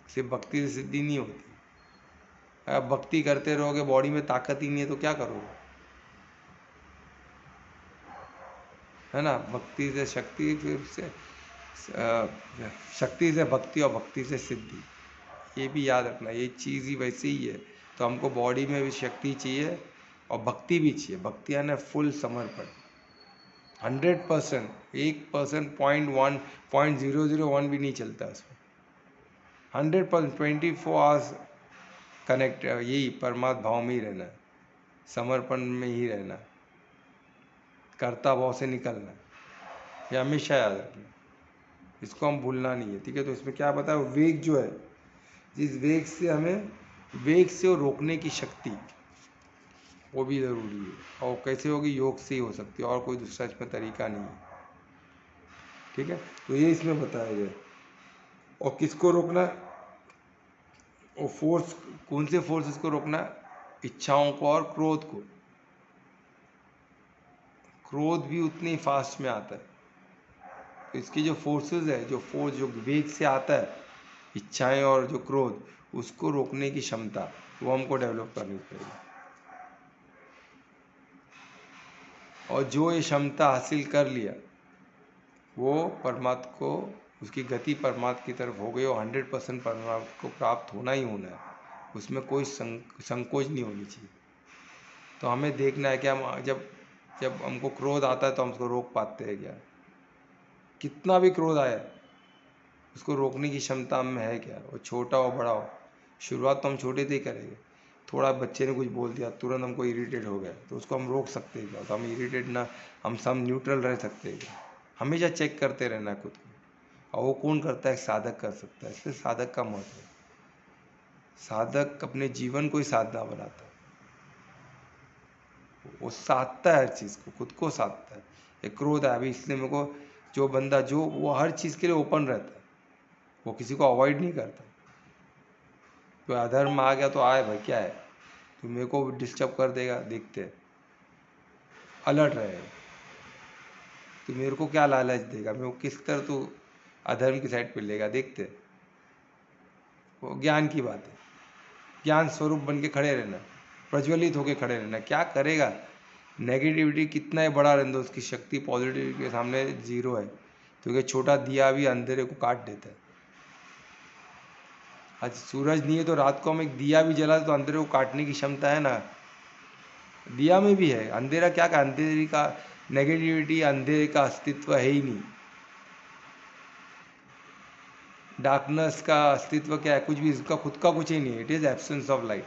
सिर्फ भक्ति से सिद्धि नहीं होती। अगर भक्ति करते रहोगे, बॉडी में ताकत ही नहीं है, तो क्या करोगे, है ना। भक्ति से शक्ति, फिर से शक्ति से भक्ति, और भक्ति से सिद्धि, ये भी याद रखना, ये चीज़ ही वैसे ही है। तो हमको बॉडी में भी शक्ति चाहिए और भक्ति भी चाहिए। भक्ति यानी फुल समर्पण, 100%, 1%, 0.1, 0.001 भी नहीं चलता इसमें, 100%, 24 आवर्स कनेक्ट, यही परमात्मा भाव में ही रहना है, समर्पण में ही रहना, कर्ता भाव से निकलना, ये हमेशा याद रखना, इसको हम भूलना नहीं है, ठीक है। तो इसमें क्या बताया, वेग जो है, जिस वेग से हमें, वेग से वो रोकने की शक्ति, वो भी ज़रूरी है। और कैसे होगी, योग से ही हो सकती है, और कोई दूसरा इसमें तरीका नहीं है, ठीक है। तो ये इसमें बताया गया। और किसको रोकना है, और फोर्स, कौन से फोर्सेस को रोकना है, इच्छाओं को और क्रोध को। क्रोध भी उतनी ही फास्ट में आता है, तो इसकी जो फोर्सेस है, जो फोर्स जो वेग से आता है, इच्छाएं और जो क्रोध, उसको रोकने की क्षमता, वो हमको डेवलप करनी पड़ेगी। और जो ये क्षमता हासिल कर लिया, वो परमात्मा को, उसकी गति परमात्मा की तरफ हो गई, और 100% परमात्मा को प्राप्त होना ही होना है, उसमें कोई संकोच नहीं होनी चाहिए। तो हमें देखना है कि हम जब जब हमको क्रोध आता है, तो हम उसको रोक पाते हैं क्या, कितना भी क्रोध आए, उसको रोकने की क्षमता में है क्या, वो छोटा हो बड़ा हो। शुरुआत तो हम छोटे से ही करेंगे, थोड़ा बच्चे ने कुछ बोल दिया, तुरंत हमको इरिटेट हो गया, तो उसको हम रोक सकते हैं क्या, तो हम इरिटेट ना, हम सब न्यूट्रल रह सकते हैं क्या। हमेशा चेक करते रहना है खुद को, और वो कौन करता है, साधक कर सकता है, इसलिए साधक का महत्व है। साधक अपने जीवन को ही साधना बनाता है, वो साधता है हर चीज़ को, खुद को साधता है। एक क्रोध है अभी, इसलिए मेरे को, जो बंदा जो वो हर चीज़ के लिए ओपन रहता है, वो किसी को अवॉइड नहीं करता। तो अधर्म आ गया तो आए भाई, क्या है, तो मेरे को डिस्टर्ब कर देगा, देखते हैं, अलर्ट रहेगा। तो मेरे को क्या लालच देगा, मेरे को किस तरह तो अधर्म की साइड पे लेगा, देखते हैं। वो ज्ञान की बात है, ज्ञान स्वरूप बन के खड़े रहना, प्रज्वलित होके खड़े रहना। क्या करेगा, नेगेटिविटी कितना ही बड़ा रहने दो, उसकी शक्ति पॉजिटिविटी के सामने जीरो है। क्योंकि छोटा दिया भी अंधेरे को काट देता है। आज सूरज नहीं है, तो रात को हम एक दिया भी जला तो अंधेरे को काटने की क्षमता है ना, दिया में भी है। अंधेरा क्या का, अंधेरे का नेगेटिविटी, अंधेरे का अस्तित्व है ही नहीं। डार्कनेस का अस्तित्व क्या है, कुछ भी, इसका खुद का कुछ ही नहीं है, it is absence of light.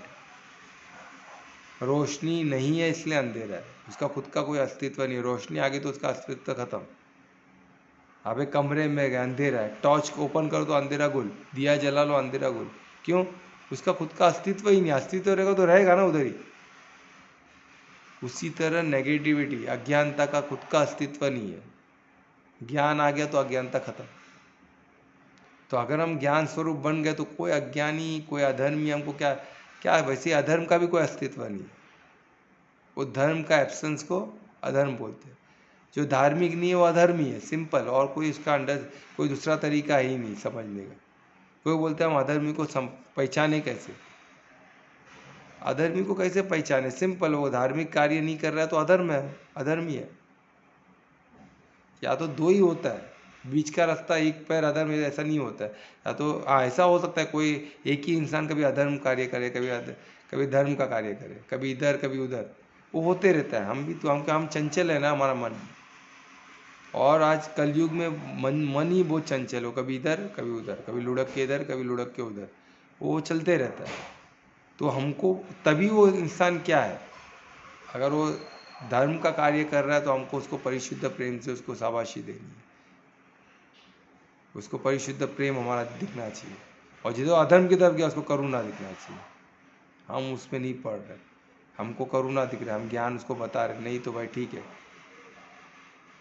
रोशनी नहीं है इसलिए अंधेरा है, उसका खुद का कोई अस्तित्व नहीं है। रोशनी आ गई तो उसका अस्तित्व खत्म। अबे कमरे में गए, अंधेरा है, टॉर्च को ओपन करो तो अंधेरा गुल, दिया जला लो अंधेरा गुल। क्यों? उसका खुद का अस्तित्व ही नहीं, अस्तित्व रहेगा तो रहेगा ना उधर ही। उसी तरह नेगेटिविटी, अज्ञानता का खुद का अस्तित्व नहीं है। ज्ञान आ गया तो अज्ञानता खत्म। तो अगर हम ज्ञान स्वरूप बन गए तो कोई अज्ञानी, कोई अधर्मी हमको क्या क्या, वैसे अधर्म का भी कोई अस्तित्व नहीं है। वो धर्म का एब्सेंस को अधर्म बोलते हैं। जो धार्मिक नहीं है वो अधर्मी है, सिंपल। और कोई उसका अंडर कोई दूसरा तरीका ही नहीं समझने का। कोई बोलते हैं हम अधर्मी को पहचाने कैसे? अधर्मी को कैसे पहचाने? सिंपल, वो धार्मिक कार्य नहीं कर रहा है तो अधर्म है, अधर्मी है। या तो दो ही होता है, बीच का रास्ता एक पैर अधर्म है, ऐसा नहीं होता है। या तो ऐसा हो सकता है कोई एक ही इंसान कभी अधर्म कार्य करे, कभी धर्म का कार्य करे, कभी इधर कभी उधर, वो होते रहता है। हम भी तो हम चंचल है ना, हमारा मन। और आज कलयुग में मन ही बहुत चंचल हो, कभी इधर कभी उधर, कभी लुढ़क के इधर कभी लुढ़क के उधर, वो चलते रहता है। तो हमको तभी वो इंसान क्या है, अगर वो धर्म का कार्य कर रहा है तो हमको उसको परिशुद्ध प्रेम से उसको शाबाशी देनी है, उसको परिशुद्ध प्रेम हमारा दिखना चाहिए। और जिधर अधर्म की तरफ गया उसको करुणा दिखना चाहिए। हम उसमें नहीं पढ़ रहे, हमको करुणा दिख रहा है, हम ज्ञान उसको बता रहे, नहीं तो भाई ठीक है,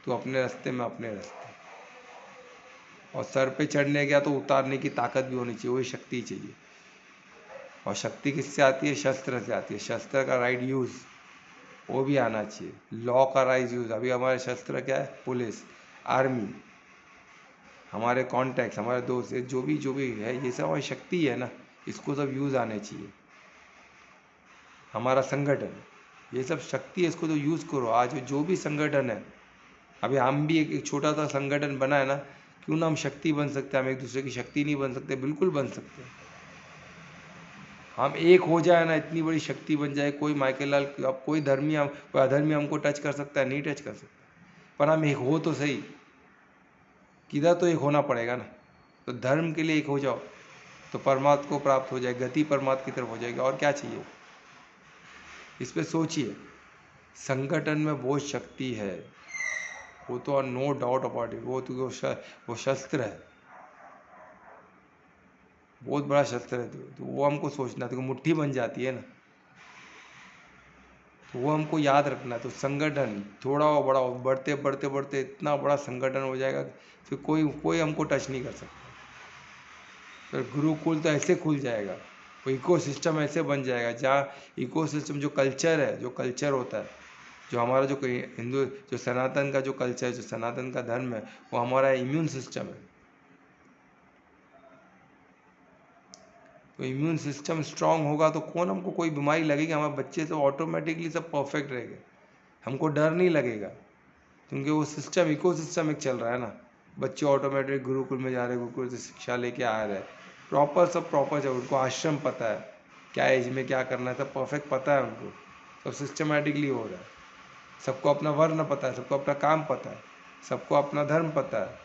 तो अपने रास्ते में अपने रास्ते। और सर पे चढ़ने गया तो उतारने की ताकत भी होनी चाहिए, वही शक्ति चाहिए। और शक्ति किससे आती है? शस्त्र से आती है। शस्त्र का राइट यूज़ वो भी आना चाहिए, लॉ का राइट यूज़। अभी हमारे शस्त्र क्या है? पुलिस, आर्मी, हमारे कॉन्टैक्ट्स, हमारे दोस्त, जो भी है, ये सब हमारी शक्ति है ना, इसको सब यूज़ आने चाहिए। हमारा संगठन, ये सब शक्ति है, इसको तो यूज़ करो। आज जो भी संगठन है, अभी हम भी एक छोटा सा संगठन बना है ना, क्यों ना हम शक्ति बन सकते हैं? हम एक दूसरे की शक्ति नहीं बन सकते? बिल्कुल बन सकते हैं। हम एक हो जाए ना, इतनी बड़ी शक्ति बन जाए। कोई माइकल लाल, अब कोई कोई अधर्मी हमको टच कर सकता है? नहीं टच कर सकता। पर हम एक हो तो सही, किधर तो एक होना पड़ेगा ना। तो धर्म के लिए एक हो जाओ तो परमात्मा को प्राप्त हो जाए, गति परमात्मा की तरफ हो जाएगी। और क्या चाहिए? इस पर सोचिए। संगठन में बहुत शक्ति है, वो तो नो डाउट अबाउट इट। वो तो वो शस्त्र है, बहुत बड़ा शस्त्र है। तो वो हमको सोचना, तो मुट्ठी बन जाती है ना, तो वो हमको याद रखना है। तो संगठन थोड़ा और बड़ा हो, बढ़ते बढ़ते बढ़ते इतना बड़ा संगठन हो जाएगा फिर कोई कोई हमको टच नहीं कर सकता। फिर गुरुकुल तो ऐसे खुल जाएगा, वो इकोसिस्टम ऐसे बन जाएगा, जहाँ इकोसिस्टम जो कल्चर है, जो कल्चर होता है, जो हमारा जो हिंदू, जो सनातन का जो कल्चर, जो सनातन का धर्म है, वो हमारा इम्यून सिस्टम है। तो इम्यून सिस्टम स्ट्रांग होगा तो कौन हमको कोई बीमारी लगेगी? हमारे बच्चे सब ऑटोमेटिकली सब परफेक्ट रहेंगे, हमको डर नहीं लगेगा, क्योंकि वो सिस्टम, इको सिस्टम एक चल रहा है ना। बच्चे ऑटोमेटिक गुरुकुल में जा रहे हैं, गुरुकुल से शिक्षा लेके आ रहे हैं, प्रॉपर, सब प्रॉपर चल, उनको आश्रम पता है, क्या एज में क्या करना है, सब परफेक्ट पता है उनको, सब सिस्टमेटिकली हो रहा है। सबको अपना वर्ण पता है, सबको अपना काम पता है, सबको अपना धर्म पता है,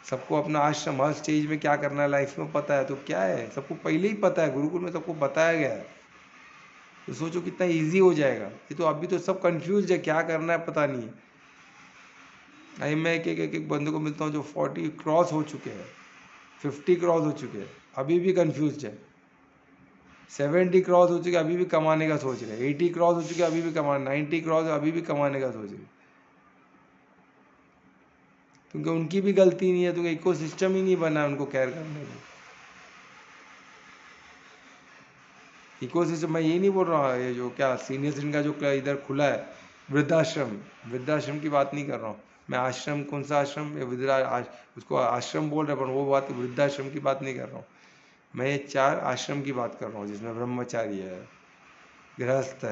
सबको अपना आश्रम, हर स्टेज में क्या करना है लाइफ में पता है। तो क्या है, सबको पहले ही पता है, गुरुकुल में सबको बताया गया है। तो सोचो कितना इजी हो जाएगा। ये तो अभी तो सब कंफ्यूज है, क्या करना है पता नहीं है। अभी मैं एक बंदे को मिलता हूँ जो 40 क्रॉस हो चुके हैं, 50 क्रॉस हो चुके हैं, अभी भी कंफ्यूज है। 70 क्रॉस हो चुके, अभी भी कमाने का सोच रहे। 80 क्रॉस हो चुके, अभी भी कमाने। 90 क्रॉस, अभी भी कमाने का सोच रहे, क्योंकि उनकी भी गलती नहीं है, क्योंकि इको सिस्टम ही नहीं बना उनको केयर करने का। इको सिस्टम, मैं ये नहीं बोल रहा, ये जो क्या सीनियर सिटीजन का जो इधर खुला है वृद्धाश्रम, वृद्धाश्रम की बात नहीं कर रहा हूँ मैं। आश्रम, कौन सा आश्रम? उसको आश्रम बोल रहे, पर वो बात, वृद्धाश्रम की बात नहीं कर रहा हूँ मैं। ये 4 आश्रम की बात कर रहा हूँ, जिसमें ब्रह्मचारी है, गृहस्थ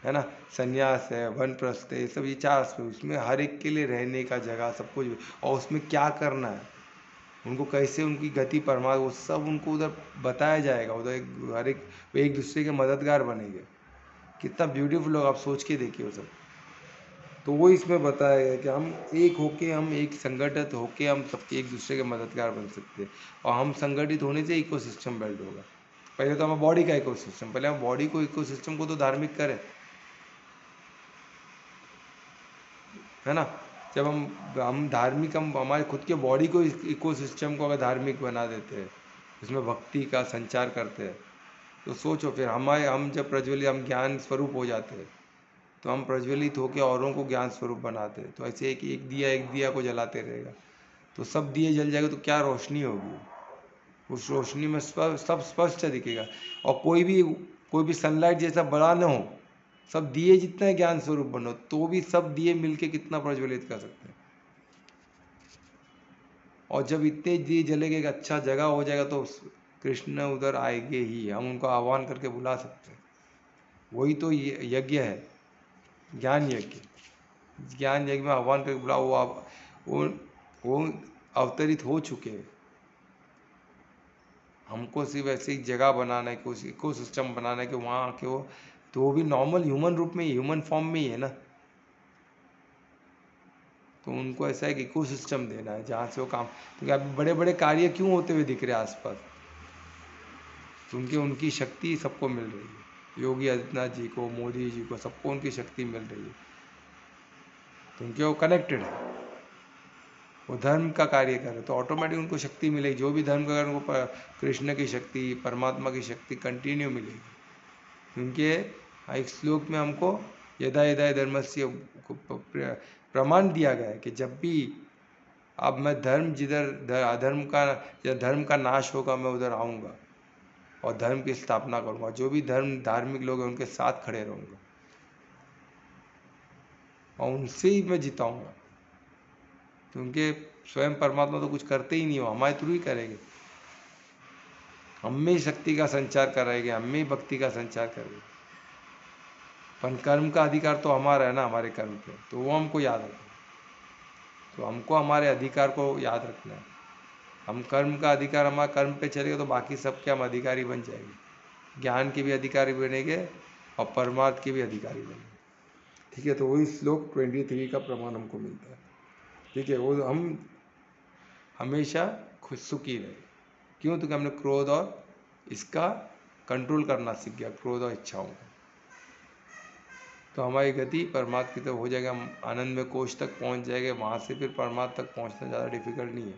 है ना, संन्यास है, वनप्रस्थ है, ये सब, ये 4 आश्रम, उसमें हर एक के लिए रहने का जगह सब कुछ, और उसमें क्या करना है, उनको कैसे उनकी गति परमात्मा, वो सब उनको उधर बताया जाएगा। उधर हर एक दूसरे के मददगार बनेंगे। कितना ब्यूटीफुल होगा, आप सोच के देखिए वो सब। तो वो इसमें बताया गया कि हम एक होके, हम एक संगठित होके, हम सबके एक दूसरे के मददगार बन सकते हैं। और हम संगठित होने से इकोसिस्टम बिल्ड होगा। पहले तो हमारा बॉडी का इकोसिस्टम, पहले हम बॉडी को, इकोसिस्टम को तो धार्मिक करें। है ना। जब हम धार्मिक, हम हमारे खुद के बॉडी को, इकोसिस्टम को अगर धार्मिक बना देते हैं, उसमें भक्ति का संचार करते हैं, तो सोचो फिर हम जब प्रज्वलित, हम ज्ञान स्वरूप हो जाते हैं, तो हम प्रज्वलित होकर औरों को ज्ञान स्वरूप बनाते हैं। तो ऐसे एक दिया को जलाते रहेगा तो सब दिए जल जाएगा, तो क्या रोशनी होगी। उस रोशनी में सब स्पष्ट दिखेगा। और कोई भी सनलाइट जैसा बड़ा न हो, सब दिए जितना ज्ञान स्वरूप बनो, तो भी सब दिए मिलके कितना प्रज्वलित कर सकते हैं। और जब इतने दिए जलेंगे, एक अच्छा जगह हो जाएगा, तो कृष्ण उधर आएंगे ही, हम उनको आह्वान करके बुला सकते हैं। वही तो यज्ञ है, ज्ञान यज्ञ। ज्ञान यज्ञ में आह्वान करके बुला, वो अवतरित हो चुके हैं। हमको सिर्फ ऐसी जगह बनाना है, कुछ इको सिस्टम बनाना है कि वहाँ आके वो, तो वो भी नॉर्मल ह्यूमन रूप में ही, ह्यूमन फॉर्म में ही है ना। तो उनको ऐसा एक इको सिस्टम देना है जहाँ से वो काम, क्योंकि अभी बड़े बड़े कार्य क्यों होते हुए दिख रहे हैं आसपास, क्योंकि उनकी शक्ति सबको मिल रही है। योगी आदित्यनाथ जी को, मोदी जी को, सबको उनकी शक्ति मिल रही है, क्योंकि वो कनेक्टेड है, वो धर्म का कार्य कर रहे, तो ऑटोमेटिक उनको शक्ति मिलेगी। जो भी धर्म का कार्य, उनको कृष्ण की शक्ति, परमात्मा की शक्ति कंटिन्यू मिलेगी। क्योंकि एक श्लोक में हमको यदा यदा धर्मस्य प्रमाण दिया गया है कि जब भी अब मैं जिधर अधर्म का या धर्म का नाश होगा, मैं उधर आऊँगा और धर्म की स्थापना करूँगा। जो भी धार्मिक लोग हैं, उनके साथ खड़े रहूँगा और उनसे ही मैं जिताऊँगा। क्योंकि स्वयं परमात्मा तो कुछ करते ही नहीं हो, हमारे थ्रू ही करेंगे। हम में ही शक्ति का संचार कराएंगे, हम में ही भक्ति का संचार करेंगे। पर कर्म का अधिकार तो हमारा है ना, हमारे कर्म पे, तो वो हमको याद रखना। तो हमको हमारे अधिकार को याद रखना है। हम कर्म का अधिकार, हमारा कर्म पे चलेगा, तो बाकी सबके हम अधिकारी बन जाएंगे। ज्ञान के भी अधिकारी बनेंगे और परमार्थ के भी अधिकारी बनेंगे। ठीक है, तो वही श्लोक 23 का प्रमाण हमको मिलता है। ठीक है, वो हम हमेशा खुद सुखी रहे। क्यों? तो कि हमने क्रोध और इसका कंट्रोल करना सीख गया, क्रोध और इच्छाओं को। तो हमारी गति परमात्मा की तरफ हो जाएगा, हम आनंद में कोष तक पहुंच जाएंगे। वहाँ से फिर परमात्मा तक पहुंचना ज़्यादा डिफिकल्ट नहीं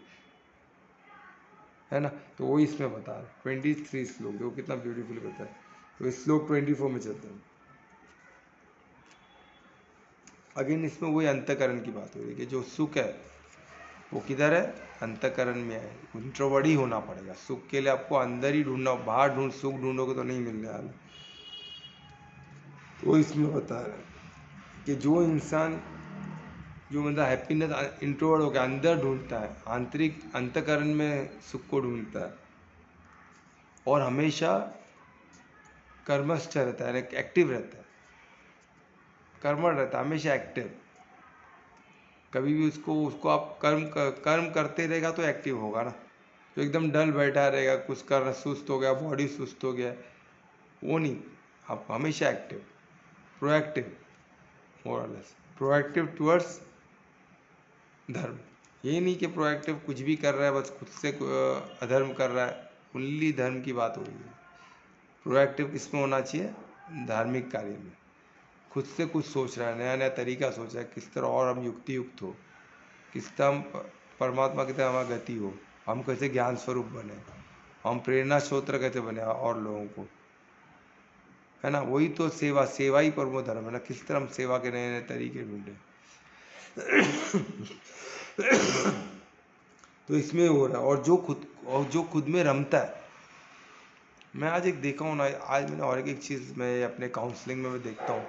है ना। तो वही इसमें बता रहे 23 श्लोक, वो कितना ब्यूटीफुल बता है। तो इस श्लोक 24 में चलते हैं। अगेन इसमें वही अंतकरण की बात हो रही है कि जो सुख है वो किधर है? अंतकरण में है। इंट्रोवर्ट ही होना पड़ेगा सुख के लिए। आपको अंदर ही ढूंढना, बाहर सुख ढूंढोगे तो नहीं मिलने वाला। तो इसमें बता रहे हैं कि जो इंसान, जो मतलब हैप्पीनेस इंट्रोवर्ट होकर अंदर ढूंढता है, आंतरिक अंतकरण में सुख को ढूंढता है और हमेशा कर्मस्थ रहता है, एक्टिव रहता है, कर्मठ रहता है, हमेशा एक्टिव। कभी भी उसको आप कर्म करते रहेगा तो एक्टिव होगा ना। तो एकदम डल बैठा रहेगा, कुछ करना सुस्त हो गया, बॉडी सुस्त हो गया, वो नहीं। आप हमेशा एक्टिव, प्रोएक्टिव, मोरलेस प्रोएक्टिव टुवर्ड्स धर्म। ये नहीं कि प्रोएक्टिव कुछ भी कर रहा है, बस खुद से अधर्म कर रहा है। ओनली धर्म की बात हो रही है। प्रोएक्टिव किस में होना चाहिए? धार्मिक कार्य में। खुद से कुछ सोच रहा है, नया नया तरीका सोच रहा है, किस तरह और हम युक्ति युक्त हो, किस तरह हम परमात्मा की तरह हमारी गति हो, हम कैसे ज्ञान स्वरूप बने, हम प्रेरणा स्रोत्र कैसे बने और लोगों को, है ना। वही तो सेवा ही परमो धर्म है ना। किस तरह हम सेवा के नए नए तरीके ढूंढे। तो इसमें हो रहा है। और जो खुद में रमता है, मैं आज एक देखा हूँ ना, आज मैंने और एक चीज़ मैं अपने काउंसलिंग में मैं देखता हूँ,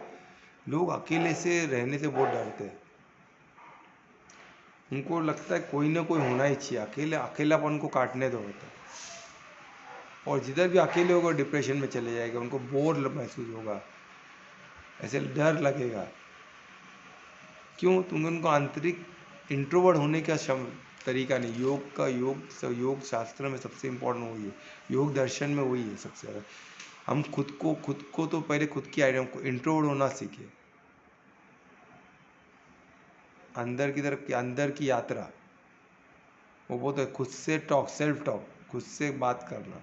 लोग अकेले से रहने से बहुत डरते हैं। उनको लगता है कोई ना कोई होना ही चाहिए, अकेलापन को काटने दो होता है। और जिधर भी अकेले होगा डिप्रेशन में चले जाएगा, उनको बोर महसूस होगा, ऐसे डर लगेगा। क्यों? तुम उनको आंतरिक इंट्रोवर्ट होने का तरीका नहीं। योग शास्त्र में सबसे इम्पोर्टेंट वही है, योग दर्शन में वही है सबसे ज़्यादा। हम खुद को तो पहले खुद की आइडिया, हमको इंट्रोवर्ट होना सीखे। अंदर की यात्रा वो बहुत है। खुद से टॉक, सेल्फ टॉक, खुद से बात करना,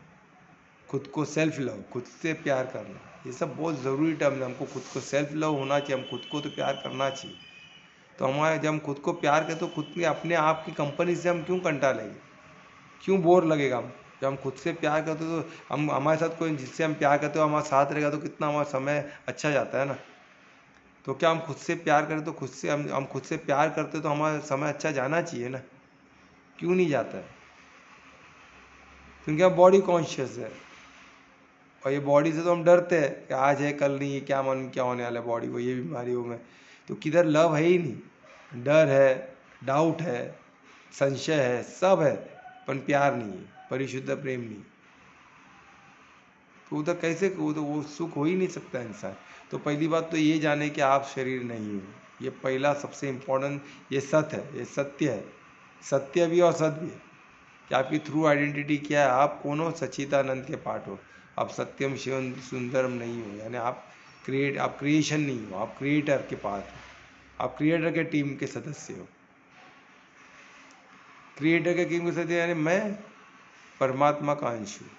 खुद को सेल्फ लव, खुद से प्यार करना, ये सब बहुत ज़रूरी टर्म है। हमको खुद को सेल्फ लव होना चाहिए, हम खुद को तो प्यार करना चाहिए। तो हमारे जब हम खुद को प्यार करें तो खुद के अपने आप की कंपनी से हम क्यों कंटा लेंगे, क्यों बोर लगेगा हम। जब हम खुद से प्यार करते तो हम हमारे साथ कोई जिससे हम प्यार करते हो हमारे साथ रहेगा तो कितना हमारा समय अच्छा जाता है ना। तो क्या हम खुद से प्यार करें तो खुद से हम खुद से प्यार करते तो हमारा समय अच्छा जाना चाहिए ना, क्यों नहीं जाता है? क्योंकि हम बॉडी कॉन्शियस है और ये बॉडी से तो हम डरते हैं कि आज है कल नहीं है, क्या मन क्या होने वाला है बॉडी को, ये बीमारी हो में। तो किधर लव है ही नहीं, डर है, डाउट है, संशय है, सब है, पर प्यार नहीं है, परिशुद्ध प्रेम नहीं। तो उधर कैसे वो सुख हो ही नहीं सकता इंसान। तो पहली बात तो ये जाने कि आप शरीर नहीं हो, ये पहला सबसे इम्पोर्टेंट, ये सत्य है, ये सत्य है, सत्य भी और सत्य भी है कि आपकी थ्रू आइडेंटिटी क्या है, आप कौन हो, सच्चिदानंद के पार्ट हो, आप सत्यम शिवम सुंदरम नहीं हो, यानी आप क्रिएशन नहीं हो, आप क्रिएटर के पार्ट हो, आप क्रिएटर के टीम के सदस्य हो। क्रिएटर के टीम के सदस्य यानी मैं परमात्मा का अंश हूँ,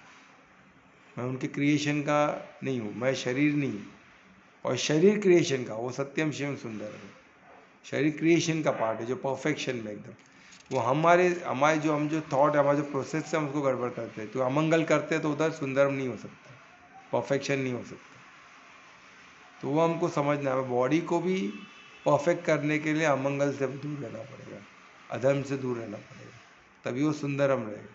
मैं उनके क्रिएशन का नहीं हूँ, मैं शरीर नहीं हूँ। और शरीर क्रिएशन का, वो सत्यम शिवम सुंदर है, शरीर क्रिएशन का पार्ट है जो परफेक्शन में एकदम, वो हमारे हमारे जो हम जो थॉट है, हमारे जो प्रोसेस से हम उसको गड़बड़ करते हैं, तो अमंगल करते हैं, तो उधर सुंदरम नहीं हो सकता, परफेक्शन नहीं हो सकता। तो वो हमको समझना है, बॉडी को भी परफेक्ट करने के लिए अमंगल से दूर रहना पड़ेगा, अधर्म से दूर रहना पड़ेगा, तभी वो सुंदरम रहेगा।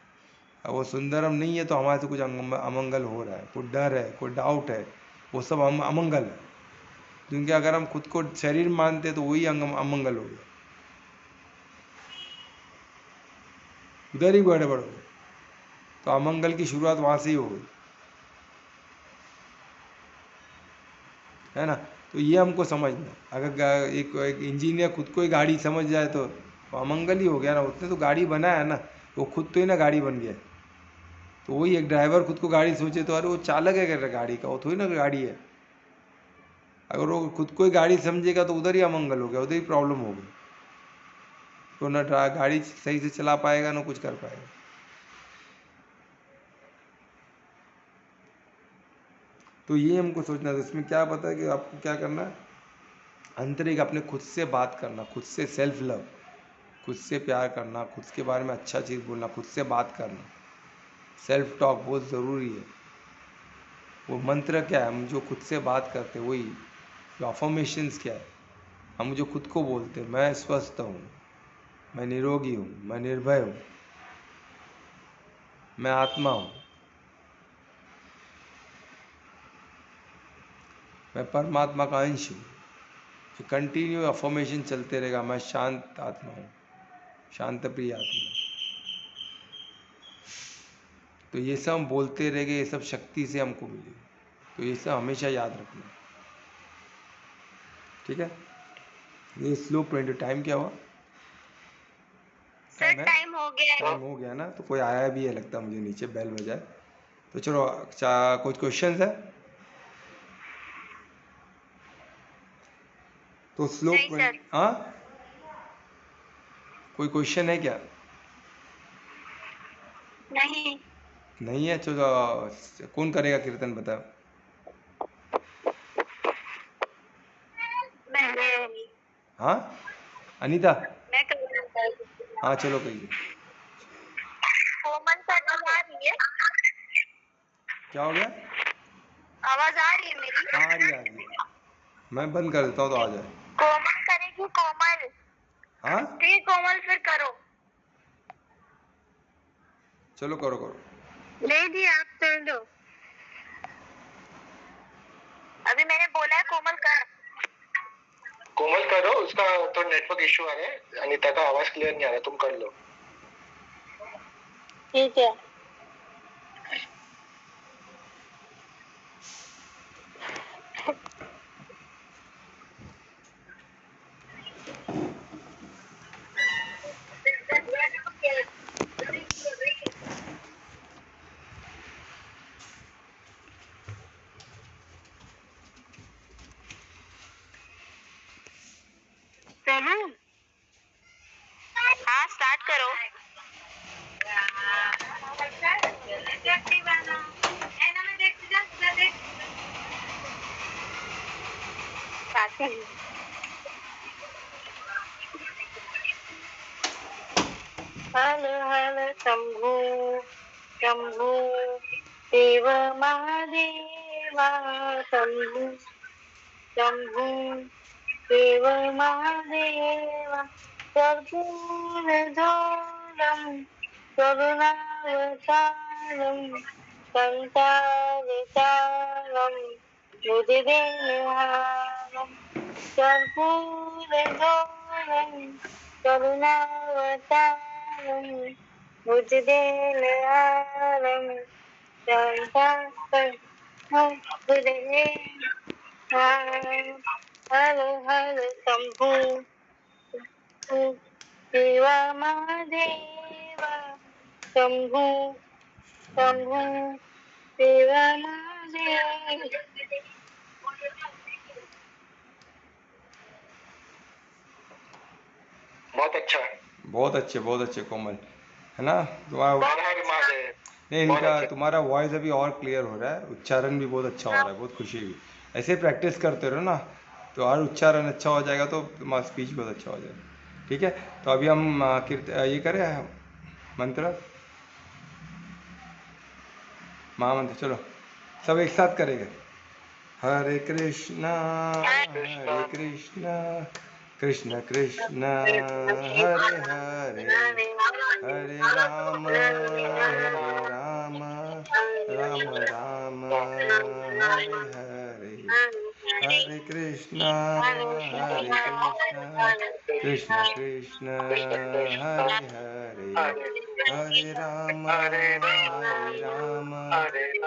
अब वो सुंदरम नहीं है तो हमारे से कुछ अमंगल हो रहा है, कोई डर है, कोई डाउट है, वो सब अमंगल है। क्योंकि अगर हम खुद को शरीर मानते तो वही अमंगल हो गया, उधर ही गड़बड़ हो गई। तो अमंगल की शुरुआत वहाँ से ही हो गई, है ना। तो ये हमको समझना, अगर एक इंजीनियर खुद को ही गाड़ी समझ जाए तो अमंगल ही हो गया ना, उसने तो गाड़ी बनाया है ना, वो खुद तो ही ना गाड़ी बन गया। तो वही एक ड्राइवर खुद को गाड़ी सोचे तो अरे वो चालक है क्या गाड़ी का, वो थोड़ी ना गाड़ी है। अगर वो खुद को ही गाड़ी समझेगा तो उधर ही अमंगल हो गया, उधर ही प्रॉब्लम हो गई। तो ना गाड़ी सही से चला पाएगा ना कुछ कर पाएगा। तो ये हमको सोचना है। इसमें क्या पता है कि आपको क्या करना है, आंतरिक अपने खुद से बात करना, खुद से सेल्फ लव, खुद से प्यार करना, खुद के बारे में अच्छा चीज़ बोलना, खुद से बात करना, सेल्फ टॉक बहुत ज़रूरी है। वो मंत्र क्या है, हम जो खुद से बात करते हैं वही, जो अफर्मेशंस क्या है, हम जो खुद को बोलते हैं, मैं स्वस्थ हूँ, मैं निरोगी हूँ, मैं निर्भय हूँ, मैं आत्मा हूँ, मैं परमात्मा का अंश हूँ। जो कंटिन्यू अफर्मेशन चलते रहेगा, मैं शांत आत्मा हूँ, शांत प्रिय आत्मा हूँ। तो ये सब हम बोलते रहेंगे, ये सब शक्ति से हमको मिलेगी। तो ये सब हमेशा याद रखना, ठीक है। ये स्लो पॉइंट, टाइम क्या हुआ, टाइम है, टाइम हो गया, टाइम हो गया ना। तो कोई आया भी है लगता मुझे, नीचे बेल बजाए। तो चलो कुछ क्वेश्चंस है तो स्लो पॉइंट, हाँ कोई क्वेश्चन है क्या? नहीं नहीं है। तो कौन करेगा कीर्तन, बताओ। हाँ अनीता, मैं करूँगी। हाँ चलो कहिए। कोमल का आवाज आ रही है? क्या हो गया? आवाज आ रही है मेरी? हाँ आ रही है। मैं बंद कर देता हूँ तो आ जाए। कोमल करेगी, कोमल। हाँ ठीक कोमल, फिर करो। चलो करो करो। नहीं दी, आप कर दो। अभी मैंने बोला है कोमल कर। कोमल करो, उसका तो नेटवर्क इशू आ रहा है, अनीता का आवाज क्लियर नहीं आ रहा, तुम कर लो। ठीक है। हाँ स्टार्ट करो। हर हर शंभू शंभू देव महादेवा शंभू शंभू देव महादेवा कर्पूरधोरं करुणावतारं संसारसारं बुद्धिदेहारं कर्पूरधोरं करुणावतारं बुद्धिदेहारं संसारसारं हर हर शंभू देवा महादेवा शंभू शंभू देवा महादेवा। बहुत अच्छे कोमल, है ना? नहीं, इनका तुम्हारा वॉइस अभी और क्लियर हो रहा है, उच्चारण भी बहुत अच्छा हो रहा है, बहुत खुशी हुई। ऐसे प्रैक्टिस करते रहो ना, तो हर उच्चारण अच्छा हो जाएगा, तो तुम्हारा स्पीच बहुत अच्छा हो जाएगा। ठीक है, तो अभी हम ये करें मंत्र, महामंत्र। चलो सब एक साथ करेंगे। हरे कृष्णा कृष्ण कृष्ण हरे हरे, हरे राम राम राम हरे हरे, हरे कृष्णा कृष्ण कृष्ण हरे हरे, हरे राम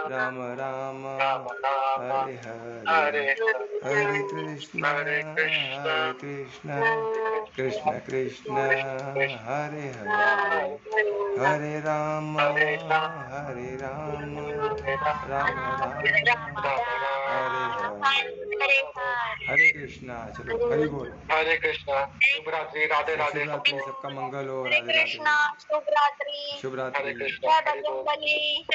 राम राम हरे हरे, हरे कृष्ण कृष्ण कृष्ण हरे हरे, हरे राम राम राम हरे हरे, हरे कृष्णा। चलो हरि बोल। हरे कृष्णा। शुभ रात्रि, राधे राधे। सबका मंगल हो। राधे राधे। शुभ रात्रि। शुभ रात्रि।